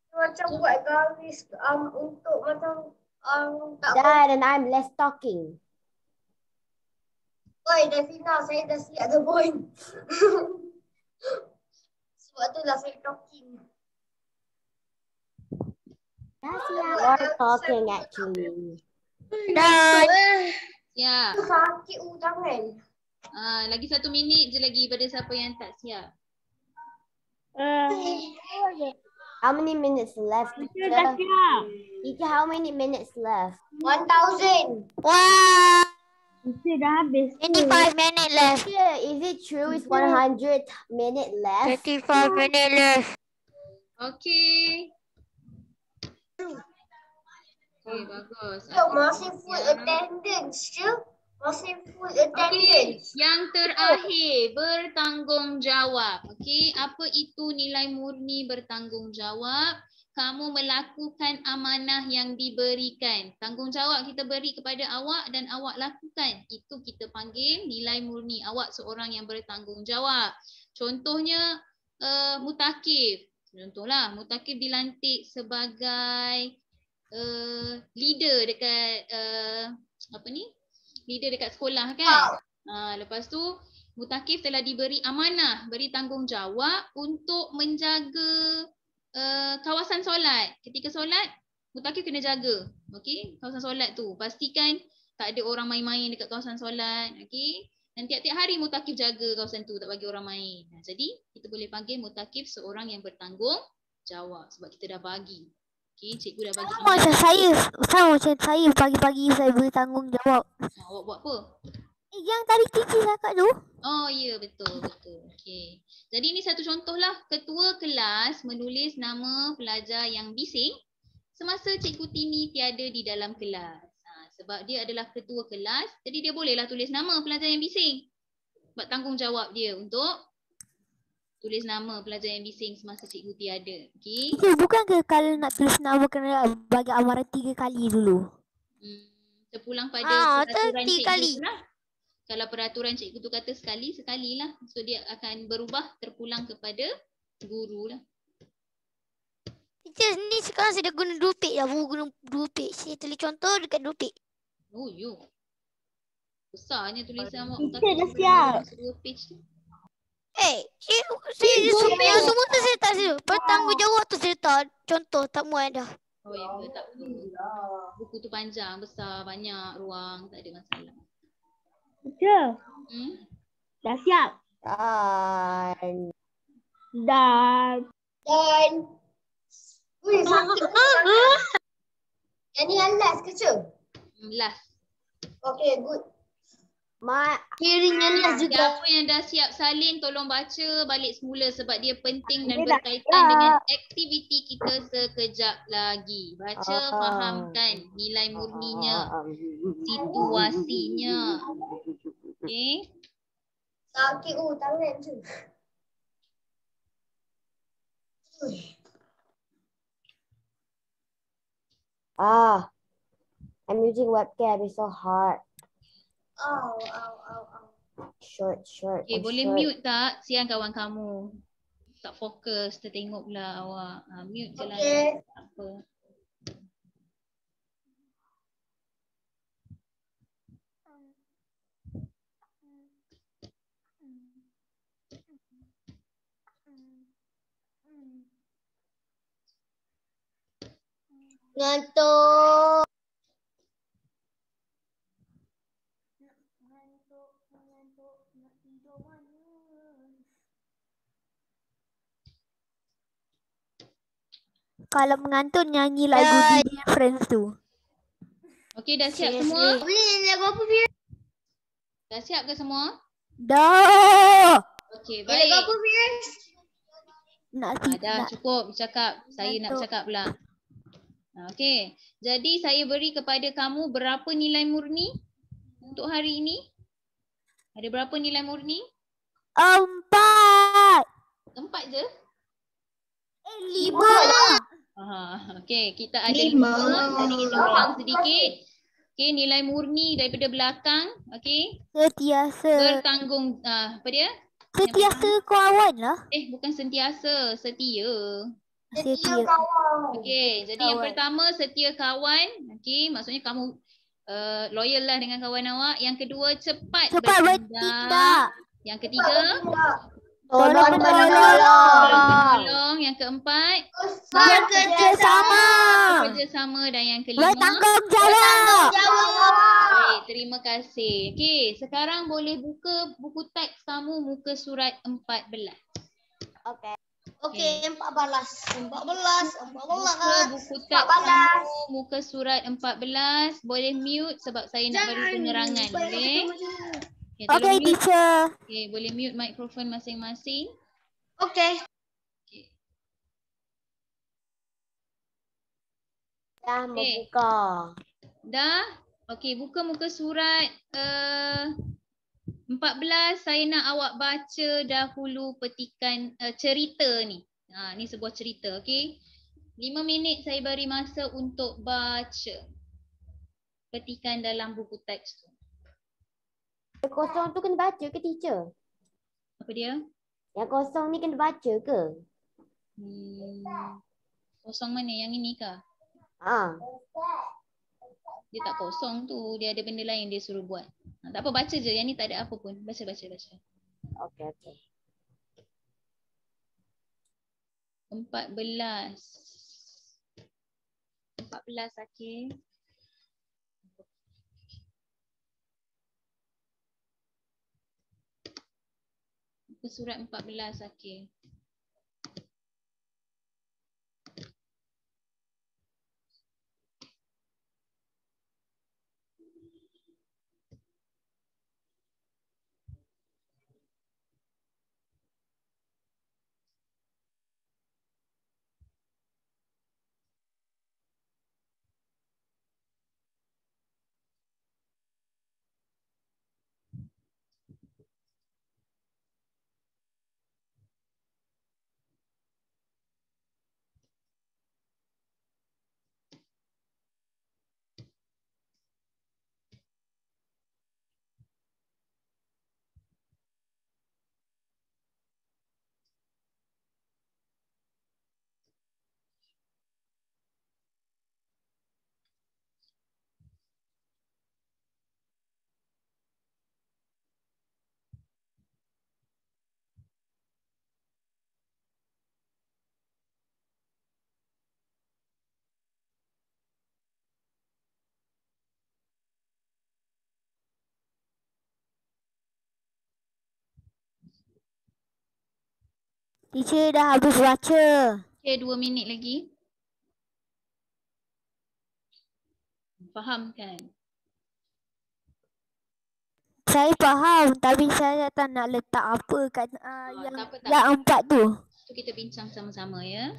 Macam buat garis untuk macam tak Dad and I'm less talking. Oi, Davina, saya dah siap the point. Sebab tu lah saya talking. You're talking actually. Dah. Siap. Sakit tangan. Lagi 1 minit je lagi pada siapa yang tak siap. How many minutes left, teacher? Teacher, how many minutes left? 1000. Wah. Teacher dah habis. 25 minutes left. Teacher, is it true it's 100 minute left? 35 minutes left. Okay. Okay, bagus. Masih full attendance je. Masih full Okay, attendance. yang terakhir, bertanggungjawab. Okay, apa itu nilai murni bertanggungjawab? Kamu melakukan amanah yang diberikan. Tanggungjawab kita beri kepada awak dan awak lakukan. Itu kita panggil nilai murni. Awak seorang yang bertanggungjawab. Contohnya, mutakif. Contohlah, mutakif dilantik sebagai leader dekat leader dekat sekolah kan. Lepas tu mutakif telah diberi amanah, beri tanggungjawab untuk menjaga kawasan solat. Ketika solat, mutakif kena jaga. Okey, kawasan solat tu. Pastikan tak ada orang main-main dekat kawasan solat. Okey. Dan tiap-tiap hari mutakif jaga kawasan tu, tak bagi orang main. Jadi kita boleh panggil mutakif seorang yang bertanggungjawab sebab kita dah bagi. Okey, cikgu dah bagi. Sama macam saya pagi-pagi saya bertanggungjawab. Awak buat apa? Yang tadi teacher cakap tu. Oh ya, betul. Okey. Jadi ini satu contohlah, ketua kelas menulis nama pelajar yang bising semasa Cikgu Tini tiada di dalam kelas. Sebab dia adalah ketua kelas, jadi dia bolehlah tulis nama pelajar yang bising. Sebab tanggungjawab dia untuk tulis nama pelajar yang bising semasa cikgu tiada. Okey. Teacher, bukan ke kalau nak tulis nama kena bagi amaran 3 kali dulu? Terpulang pada peraturan 3 cikgu kali. tu lah. Kalau peraturan cikgu tu kata sekalilah. So dia akan berubah terpulang kepada guru lah. Teacher, ni sekarang saya dah guna 2 page dah. Baru guna 2 page. Saya tulis contoh dekat 2 page. Oh yo. Besarnya tulisan awak. Teacher dah siap. 2 page tu. Saya yang semua tu saya tak ada. Bertanggungjawab tu saya tak. Contoh tak muat dah. Oh ya, tak apa. Buku tu panjang, besar, banyak ruang. Tak ada masalah. Teacher, dah siap. Dan Dan. Wih, sakit. Yang ni yang last ke ce? Last. Okay, good. Kirinya last juga. Siapa yang dah siap salin, tolong baca balik semula sebab dia penting dan berkaitan dengan aktiviti kita sekejap lagi. Baca, fahamkan nilai murninya, situasinya. Okay. Sakit tangan je. I'm using webcam. It's so hard. Au. Short. Okay, boleh short. mute tak? Siang kawan kamu. Tak fokus, tertengok pula awak. Mute je lah. Okay. Tak apa. Ngantuk. kalau mengantuk nyanyi lagu DJ Friends tu. Okey, dah siap semua? Boleh lagu apa Fir? Dah siap ke semua? Dah. Okey, Lagu apa baik. Fir? Nak Dah nak cukup bercakap. Saya nak Ngantuk. bercakap pula. Okey. Jadi saya beri kepada kamu berapa nilai murni untuk hari ini? Ada berapa nilai murni? 4. 4 je? 5. Okey, kita ada 5. Lima. Jadi kita ulang sedikit. Okey, nilai murni daripada belakang. Okey. Sentiasa. Bertanggung apa dia? Sentiasa kawan lah. Bukan sentiasa, setia. Setia. Okey, jadi yang Kawan. pertama setia kawan. Okey, maksudnya kamu loyal lah dengan kawan awak. Yang kedua cepat bertindak. Yang ketiga Tolong tolong. Yang keempat bekerjasama dan yang kelima Bertanggungjawab. baik, terima kasih. Okey, sekarang boleh buka buku teks kamu muka surat 14. Okey, 14. Buka buku teks kamu muka surat 14. Boleh mute sebab saya nak bagi penerangan. Boleh? Okay, tolong Okey, mute. teacher. Okay, boleh mute mikrofon masing-masing. Okey. Dah Okey. membuka. Dah? Okey, buka muka surat 14. Saya nak awak baca dahulu petikan cerita ni. Ni sebuah cerita, okey? 5 minit saya beri masa untuk baca petikan dalam buku teks tu. Yang kosong tu kena baca ke teacher? Apa dia? Yang kosong ni kena baca ke? Kosong mana? Yang ini kah? Dia tak kosong tu. Dia ada benda lain dia suruh buat. Tak apa, baca je. Yang ni tak ada apa pun. Baca. Okey. 14, okey. Muka surat 14, okey. Teacher dah habis baca. Okey, 2 minit lagi. Faham kan? Saya faham tapi saya tak nak letak apa kat tak apa, tak yang 4 tu. Tu kita bincang sama-sama ya.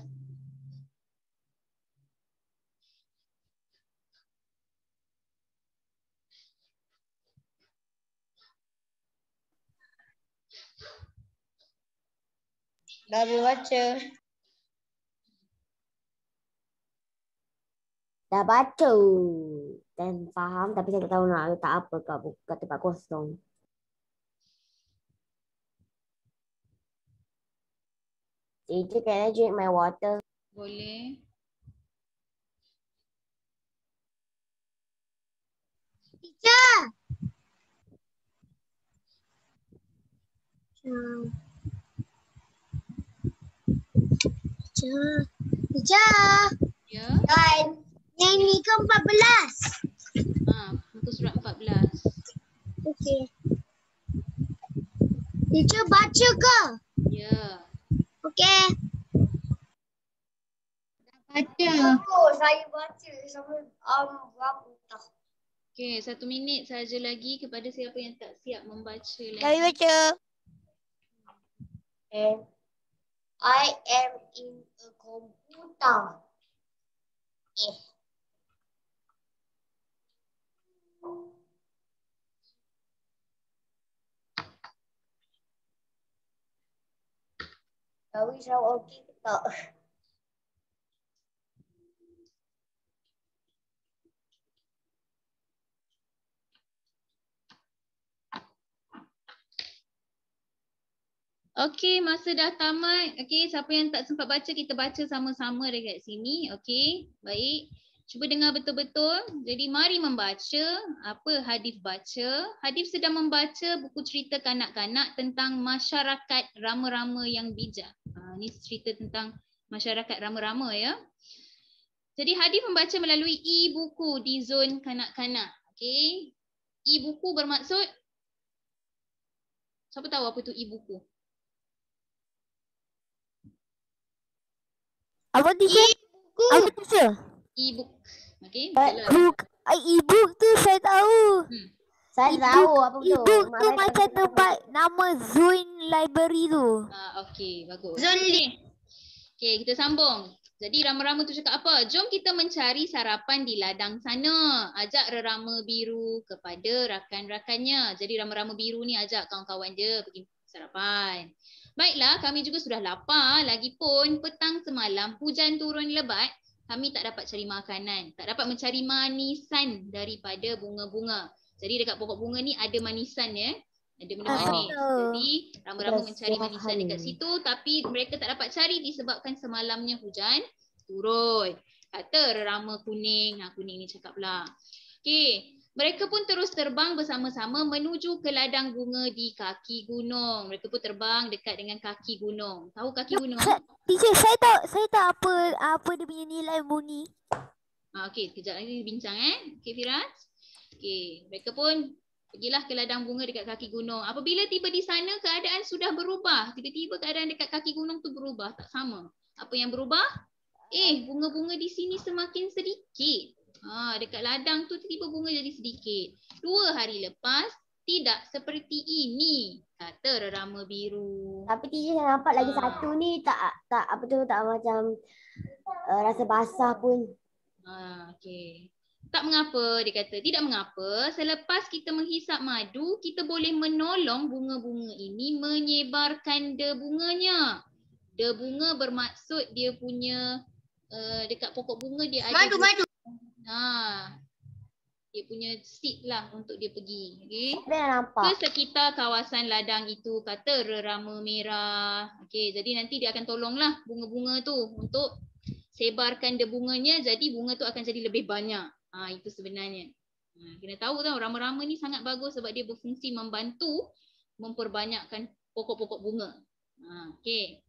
Dah habis baca. Dah baca. Dan faham tapi saya tak tahu nak letak apa kat tempat kosong. Teacher, can I drink my water? Boleh. Teacher. Ya. Kan. Yang ni ke 14? Muka surat 14. Okey. Teacher baca ke? Ya. Okey. Oh, saya baca sama berapa tak. Okey, 1 minit saja lagi kepada siapa yang tak siap membaca Kami lagi. baca. And I am in a computer. Tahu saya okey ke tak? Okey, masa dah tamat. Okey, siapa yang tak sempat baca, kita baca sama-sama dekat sini. Okey, baik. Cuba dengar betul-betul. Jadi mari membaca. Apa Hadif baca? Hadif sedang membaca buku cerita kanak-kanak tentang masyarakat rama-rama yang bijak. Ini cerita tentang masyarakat rama-rama ya. Jadi Hadif membaca melalui e-buku di zon kanak-kanak. Okey. E-buku bermaksud, siapa tahu apa tu e-buku? Apa teacher? Apa teacher? E-book. Okey, Book. E-book tu saya tahu. Saya E-book- tahu apa tu. E-book Mak tu saya macam tak tahu. tempat nama Zone Library tu. Okey, bagus. Okey, kita sambung. Jadi rama-rama tu cakap apa? Jom kita mencari sarapan di ladang sana. Ajak rerama biru kepada rakan-rakannya. Jadi rama-rama biru ni ajak kawan-kawan dia pergi sarapan. Baiklah, kami juga sudah lapar. Lagipun petang semalam hujan turun lebat. Kami tak dapat cari makanan. Tak dapat mencari manisan daripada bunga-bunga. Jadi dekat pokok bunga ni ada manisan ya. Ada benda manis. Jadi rama-rama mencari manisan dekat situ tapi mereka tak dapat cari disebabkan semalamnya hujan turun. Kata rama kuning. Kuning ni cakap pula. Okey. Mereka pun terus terbang bersama-sama menuju ke ladang bunga di kaki gunung. Mereka pun terbang dekat dengan kaki gunung. Tahu kaki gunung? Teacher, saya tahu apa dia punya nilai murni. Okey, kejap lagi bincang Okey Firas. Okey, mereka pun pergilah ke ladang bunga dekat kaki gunung. Apabila tiba di sana, keadaan sudah berubah. Tiba-tiba keadaan dekat kaki gunung tu berubah, tak sama. Apa yang berubah? Bunga-bunga di sini semakin sedikit. Dekat ladang tu tiba-tiba bunga jadi sedikit. 2 hari lepas, tidak seperti ini, kata rerama biru. Tapi teacher saya nampak lagi satu ni tak apa tu, tak macam rasa basah pun. Okey. Tak mengapa, dia kata. Tidak mengapa. Selepas kita menghisap madu, kita boleh menolong bunga-bunga ini menyebarkan debunganya. Debunga bermaksud dia punya dekat pokok bunga dia ada Madu. dia punya seed lah untuk dia pergi. Okey. Saya dah nampak. Ke sekitar kawasan ladang itu, kata rerama merah. Okey, jadi nanti dia akan tolonglah bunga-bunga tu untuk sebarkan debunganya, jadi bunga tu akan jadi lebih banyak. Itu sebenarnya. Kena tahu tau, rama-rama ni sangat bagus sebab dia berfungsi membantu memperbanyakkan pokok-pokok bunga. Okey.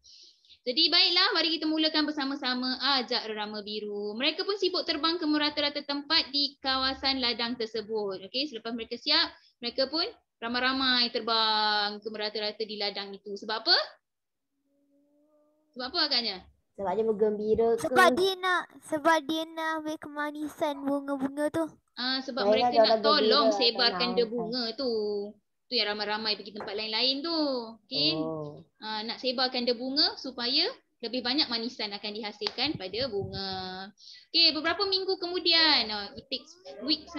Jadi baiklah, mari kita mulakan bersama-sama ajak rerama biru. Mereka pun sibuk terbang ke merata-rata tempat di kawasan ladang tersebut. Okey, selepas mereka siap, mereka pun ramai-ramai terbang ke merata-rata di ladang itu. Sebab apa? Sebab apa agaknya? Sebab dia bergembira ke? Sebab dia nak ambil kemanisan bunga-bunga tu. Sebab Saya mereka dah nak gembira tolong akan sebarkan lawan debunga tu. Tu yang ramai-ramai pergi tempat lain-lain tu. Okey. Nak sebarkan debunga supaya lebih banyak manisan akan dihasilkan pada bunga. Okey, beberapa minggu kemudian, it takes weeks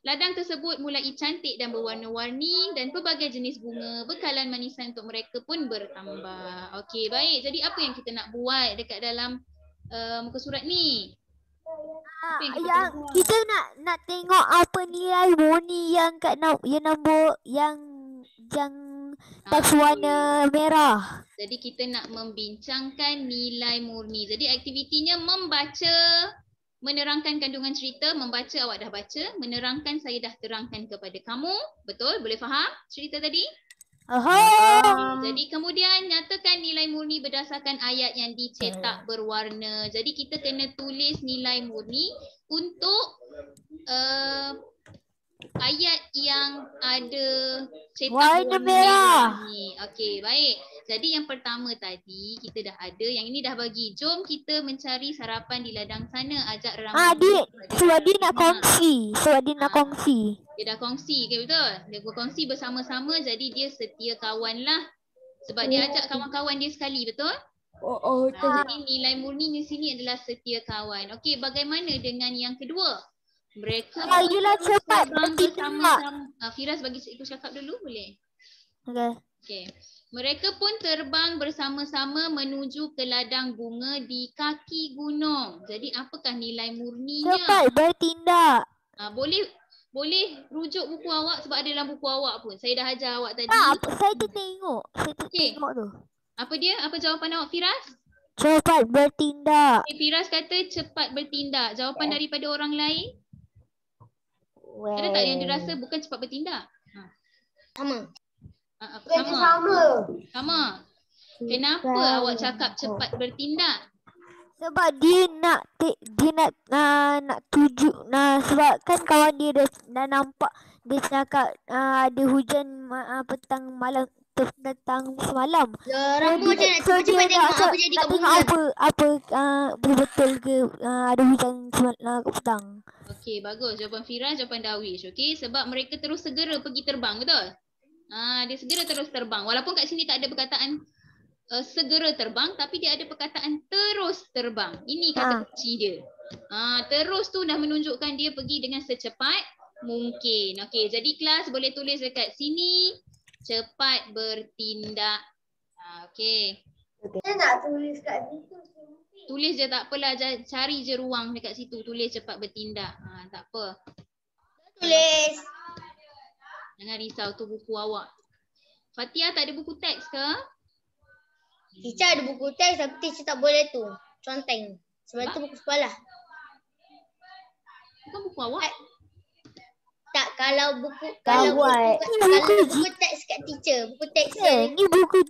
ladang tersebut mulai cantik dan berwarna-warni dan pelbagai jenis bunga bekalan manisan untuk mereka pun bertambah. Okey, baik. Jadi apa yang kita nak buat dekat dalam muka surat ni? Kita nak tengok apa nilai murni yang kat nombor yang teks warna merah. Jadi kita nak membincangkan nilai murni. Jadi aktivitinya membaca, menerangkan kandungan cerita. Membaca awak dah baca, menerangkan saya dah terangkan kepada kamu. Betul? Boleh faham cerita tadi? Jadi kemudian nyatakan nilai murni berdasarkan ayat yang dicetak berwarna. Jadi kita kena tulis nilai murni untuk ayat yang ada cetak Warna merah. ni. Okey, baik. Jadi yang pertama tadi kita dah ada, yang ini dah bagi. Jom kita mencari sarapan di ladang sana, ajak ramai. Sebab dia nak kongsi. Dia dah kongsi, okay, betul? Dia berkongsi bersama-sama, jadi dia setia kawan lah. Sebab dia ajak kawan-kawan dia sekali, betul? Jadi nilai murni di sini adalah setia kawan. Okey, bagaimana dengan yang kedua? Mereka Yelah, cepat terbang bertindak. bersama-sama. Firas bagi ikut cakap dulu, boleh? Okey. Mereka pun terbang bersama-sama menuju ke ladang bunga di kaki gunung. Jadi apakah nilai murninya? Cepat bertindak. Boleh rujuk buku awak sebab ada dalam buku awak pun. Saya dah ajar awak tadi. Saya tengok. Tengok tu. Apa dia? Apa jawapan awak, Firas? Cepat bertindak. Firas kata cepat bertindak. Jawapan daripada orang lain? Ada tak yang dia rasa bukan cepat bertindak? Sama. Sama. Kenapa awak cakap cepat bertindak? Sebab dia nak tuju. Sebab kan kawan dia dah nampak dia cakap ada hujan petang malam tentang semalam. Rambu macam nak cepat-cepat tengok apa jadi kat bunga. Apa betul ke ada hujan petang. Okey, bagus. Jawapan Firas, jawapan Darwish. Okey, sebab mereka terus segera pergi terbang, betul? Dia segera terus terbang. Walaupun kat sini tak ada perkataan segera terbang, tapi dia ada perkataan terus terbang. Ini kata kunci dia. Terus tu dah menunjukkan dia pergi dengan secepat mungkin. Okey, jadi kelas boleh tulis dekat sini cepat bertindak. Okey. Saya nak tulis kat situ. Tulis je tak apalah, cari je ruang dekat situ, tulis cepat bertindak. Tak apa. Tulis. Jangan risau, tu buku awak. Fatia tak ada buku teks ke? Teacher ada buku teks tapi teacher tak boleh tu. Conteng. Sebab tu buku sekolah. Bukan buku awak? Tak, kalau buku teks kat teacher, buku teks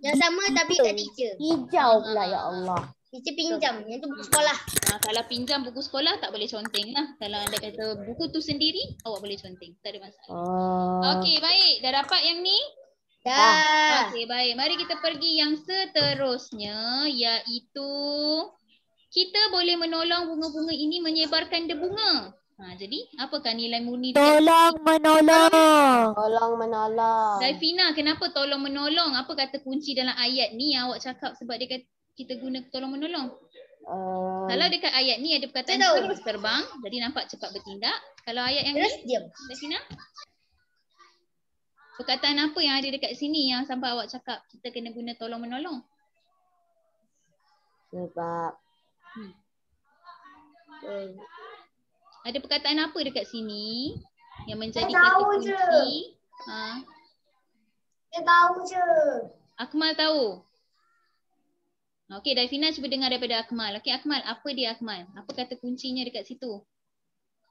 yang sama tapi kat teacher. Hijau pula, ya Allah. Teacher pinjam, yang tu buku sekolah. Kalau pinjam buku sekolah tak boleh conteng lah. Kalau anda kata buku tu sendiri, awak boleh conteng. Tak ada masalah. Okey, baik. Dah dapat yang ni? Dah. Okey, baik. Mari kita pergi yang seterusnya, iaitu kita boleh menolong bunga-bunga ini menyebarkan debunga. Jadi apakah nilai murni dia? Tolong menolong. Daifina, kenapa tolong menolong? Apa kata kunci dalam ayat ni yang awak cakap sebab dia kata kita guna tolong menolong? Kalau dekat ayat ni ada perkataan terus terbang, jadi nampak cepat bertindak. Kalau ayat yang Terus ni, diam. Daifina? Perkataan apa yang ada dekat sini yang sampai awak cakap kita kena guna tolong menolong? Sebab ada perkataan apa dekat sini yang menjadi kata kunci? Saya tahu je. Akmal tahu? Okey, Daifina cuba dengar daripada Akmal. Okey, Akmal, apa dia Akmal? Apa kata kuncinya dekat situ?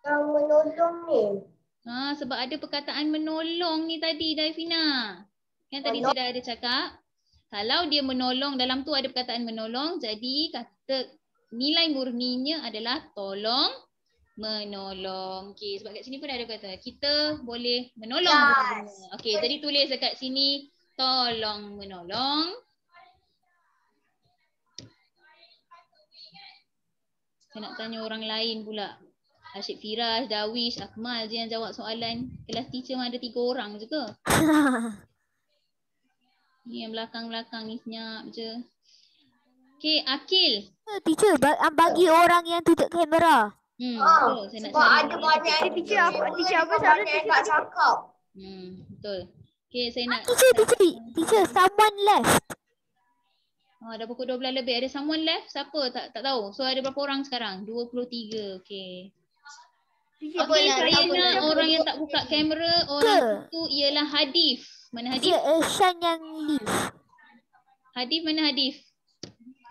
Yang menolong ni. Sebab ada perkataan menolong ni tadi, Daifina. Yang tadi saya dah ada cakap. Kalau dia menolong, dalam tu ada perkataan menolong, jadi kata nilai murninya adalah tolong menolong. Okey, sebab kat sini pun ada kata kita boleh menolong. Okey, jadi tulis dekat sini tolong menolong. Saya nak tanya orang lain pula. Asyik Firas, Darwish, Akmal je yang jawab soalan. Kelas teacher ada 3 orang je ke? Ni yang belakang-belakang ni senyap je. Okey, Akil. Teacher, bagi orang yang tutup kamera. Betul. Saya nak Sebab cari. ada banyak Teacher apa salah yang tak cakap. Betul. Okey, saya nak. Teacher, someone left. Dah pukul 12 lebih. Ada someone left? Siapa? Tak tahu. So ada berapa orang sekarang? 23. Okey. Okey, saya nak orang yang tak buka kamera. Orang itu ialah Hadif. Mana Hadif? Shan yang leave. Hadif mana Hadif?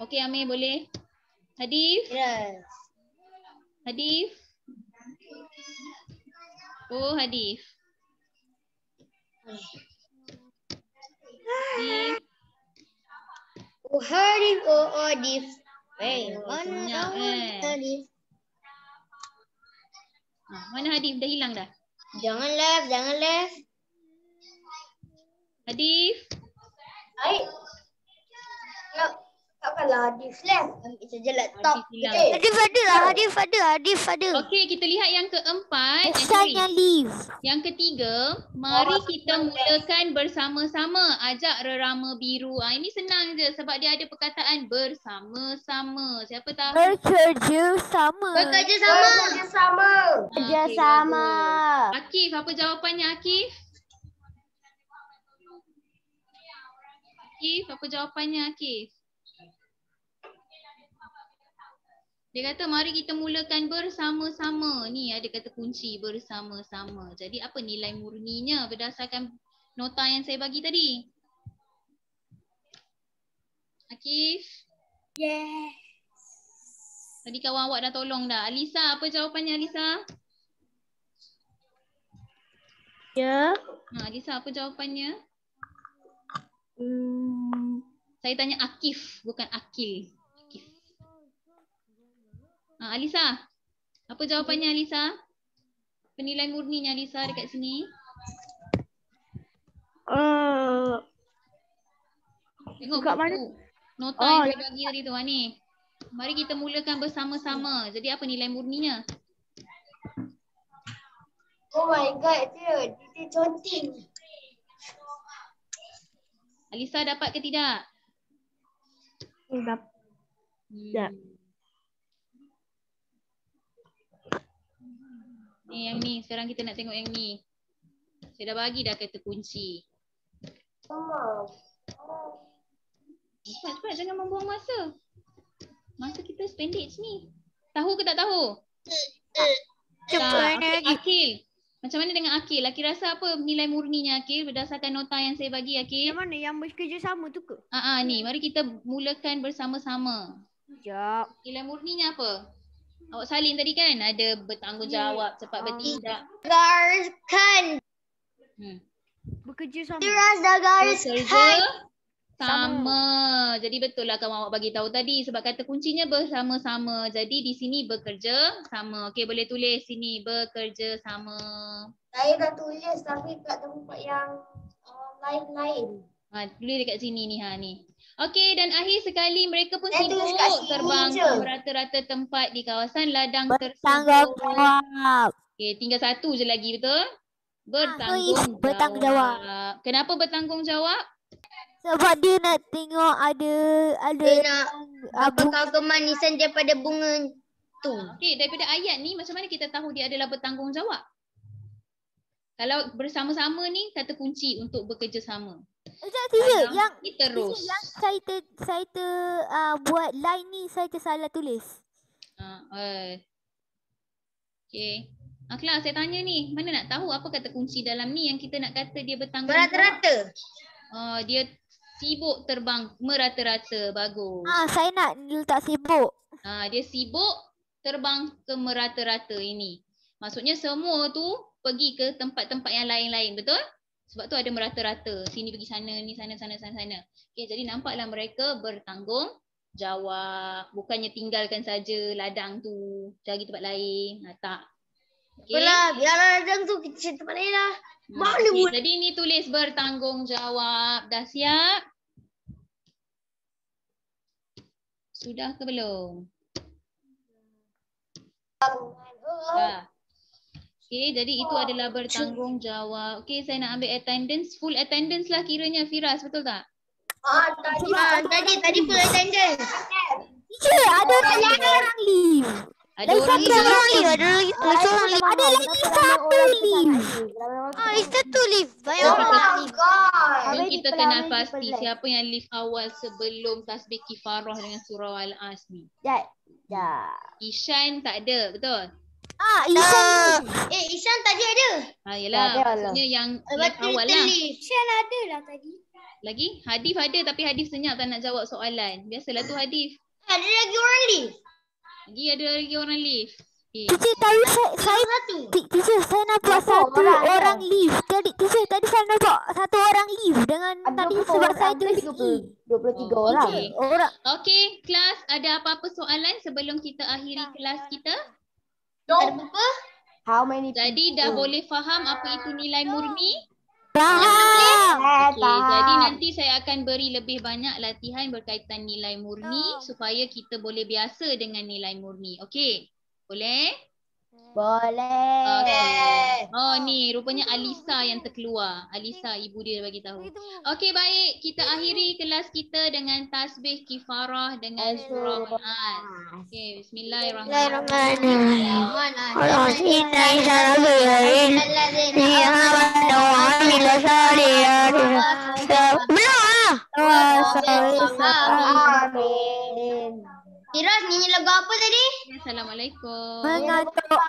Okey, Amir boleh? Hadif? Yes. Hadif? Oh, Hadif. Hadif. Hadif, Hadif. Senyap, Hadif. Mana Hadif? Dah hilang dah? Jangan left, jangan left. Hadif. Baik. Takkanlah Hadif left. Ambil saja laptop. Hadif hilang. Eh, Hadif ada. Okey, kita lihat yang keempat. Ihsan yang leave. Yang ketiga, mari kita mulakan bersama-sama. Ajak rerama biru. Ini senang je sebab dia ada perkataan bersama-sama. Siapa tahu? Bekerja sama. Bekerja sama. Bekerja sama. Kerja Okey, sama. bagus. Akif, apa jawapannya Akif? Akif, apa jawapannya Akif? Dia kata mari kita mulakan bersama-sama. Ni ada kata kunci bersama-sama. Jadi apa nilai murninya berdasarkan nota yang saya bagi tadi? Akif? Yes. Tadi kawan awak dah tolong dah. Alisa, apa jawapannya Alisa? Ya. Alisa, apa jawapannya? Saya tanya Akif, bukan Akil. Akif. Alisa, apa jawapannya Alisa? Penilaian murninya Alisa dekat sini. Tengok Dekat buku. mana? Nota yang saya bagi tadi tu. Ni. Mari kita mulakan bersama-sama. Jadi apa nilai murninya? Oh my god, dia conteng. Alisa dapat ke tidak? Dapat. Yang ni, sekarang kita nak tengok yang ni. Saya dah bagi dah kata kunci. Cepat-cepat, jangan membuang masa. Masa kita spendage ni. Tahu ke tak tahu? Cepat Tak. Akil. Macam mana dengan Akil? Akil rasa apa nilai murninya Akil berdasarkan nota yang saya bagi Akil? Yang mana? Yang bekerja sama tu ke? Ni, mari kita mulakan bersama-sama. Sekejap. Nilai murninya apa? Awak salin tadi kan? Ada bertanggungjawab, cepat bertindak. Gariskan. Bekerja sama. Bekerja sama. Jadi betul lah kawan awak bagi tahu tadi sebab kata kuncinya bersama-sama. Jadi di sini bekerja sama. Okey, boleh tulis sini bekerja sama. Saya dah tulis tapi kat tempat yang lain-lain. Tulis dekat sini ni ni. Okey, dan akhir sekali mereka pun Saya tulis kat sibuk sini terbang je. ke merata-rata tempat di kawasan ladang tersebut. Bertanggungjawab. Okey, tinggal satu je lagi betul? Bertanggungjawab. Bertanggungjawab. Kenapa bertanggungjawab? Sebab dia nak tengok ada Dia nak abu. apakah kemanisan daripada bunga tu. Okey, daripada ayat ni macam mana kita tahu dia adalah bertanggungjawab? Kalau bersama-sama ni kata kunci untuk bekerja sama. Teacher, Kalau yang ni terus. yang saya buat line ni saya tersalah tulis. Okey. Kelas saya tanya ni, mana nak tahu apa kata kunci dalam ni yang kita nak kata dia bertanggungjawab? Merata-rata. Dia sibuk terbang merata-rata. Bagus. Saya nak letak sibuk. Dia sibuk terbang ke merata-rata ini. Maksudnya semua tu pergi ke tempat-tempat yang lain-lain, betul? Sebab tu ada merata-rata. Sini pergi sana, ni sana, sana, sana, sana. Okay, jadi nampaklah mereka bertanggungjawab. Bukannya tinggalkan saja ladang tu, cari tempat lain. Tak. Okay. Apalah, biarlah ladang tu kita tempat lain lah. Mana Okay. Jadi ni tulis bertanggungjawab. Dah siap? Sudah ke belum? Dah. Okay, jadi itu adalah bertanggungjawab. Okay, saya nak ambil attendance. Full attendance lah kiranya Firas, betul tak? Tadi full attendance. Teacher, ada orang leave. Ada orang Lagi ni. seorang leave. Ada lagi seorang leave. Ada lagi satu leave. Lagi satu leave. Banyak Oh orang my leave. god. Dan kita kena pasti siapa yang lift awal sebelum tasbih kifarah dengan surah Al-As ni. Ya. Ishan tak ada, betul? Isan. Isan tadi ada. Yelah, Tak ada lah. maksudnya yang lift Lepas awal tu lah. leave. Shan ada lah tadi. Lagi? Hadif ada tapi Hadif senyap tak nak jawab soalan. Biasalah tu Hadif. Ada lagi orang leave. Lagi ada lagi orang lift. Okay. Teacher, tadi saya Satu. teacher, saya nampak satu orang leave. Teacher, tadi saya nampak satu orang leave dengan tadi sebab saya tulis E. 23 orang. Okay. Orang. Okay, kelas ada apa-apa soalan sebelum kita akhiri kelas kita? Ada apa? How many Jadi dah boleh faham apa itu nilai murni? Faham. Okey, jadi nanti saya akan beri lebih banyak latihan berkaitan nilai murni supaya kita boleh biasa dengan nilai murni. Okey? Boleh? Boleh. Okey. Oh ni rupanya Alisa yang terkeluar. Alisa ibu dia bagi tahu. Okey baik, kita akhiri kelas kita dengan tasbih kifarah dengan surah An. Okey, bismillahirrahmanirrahim. Firas nyanyi lagu apa tadi? Assalamualaikum. Mengantuk.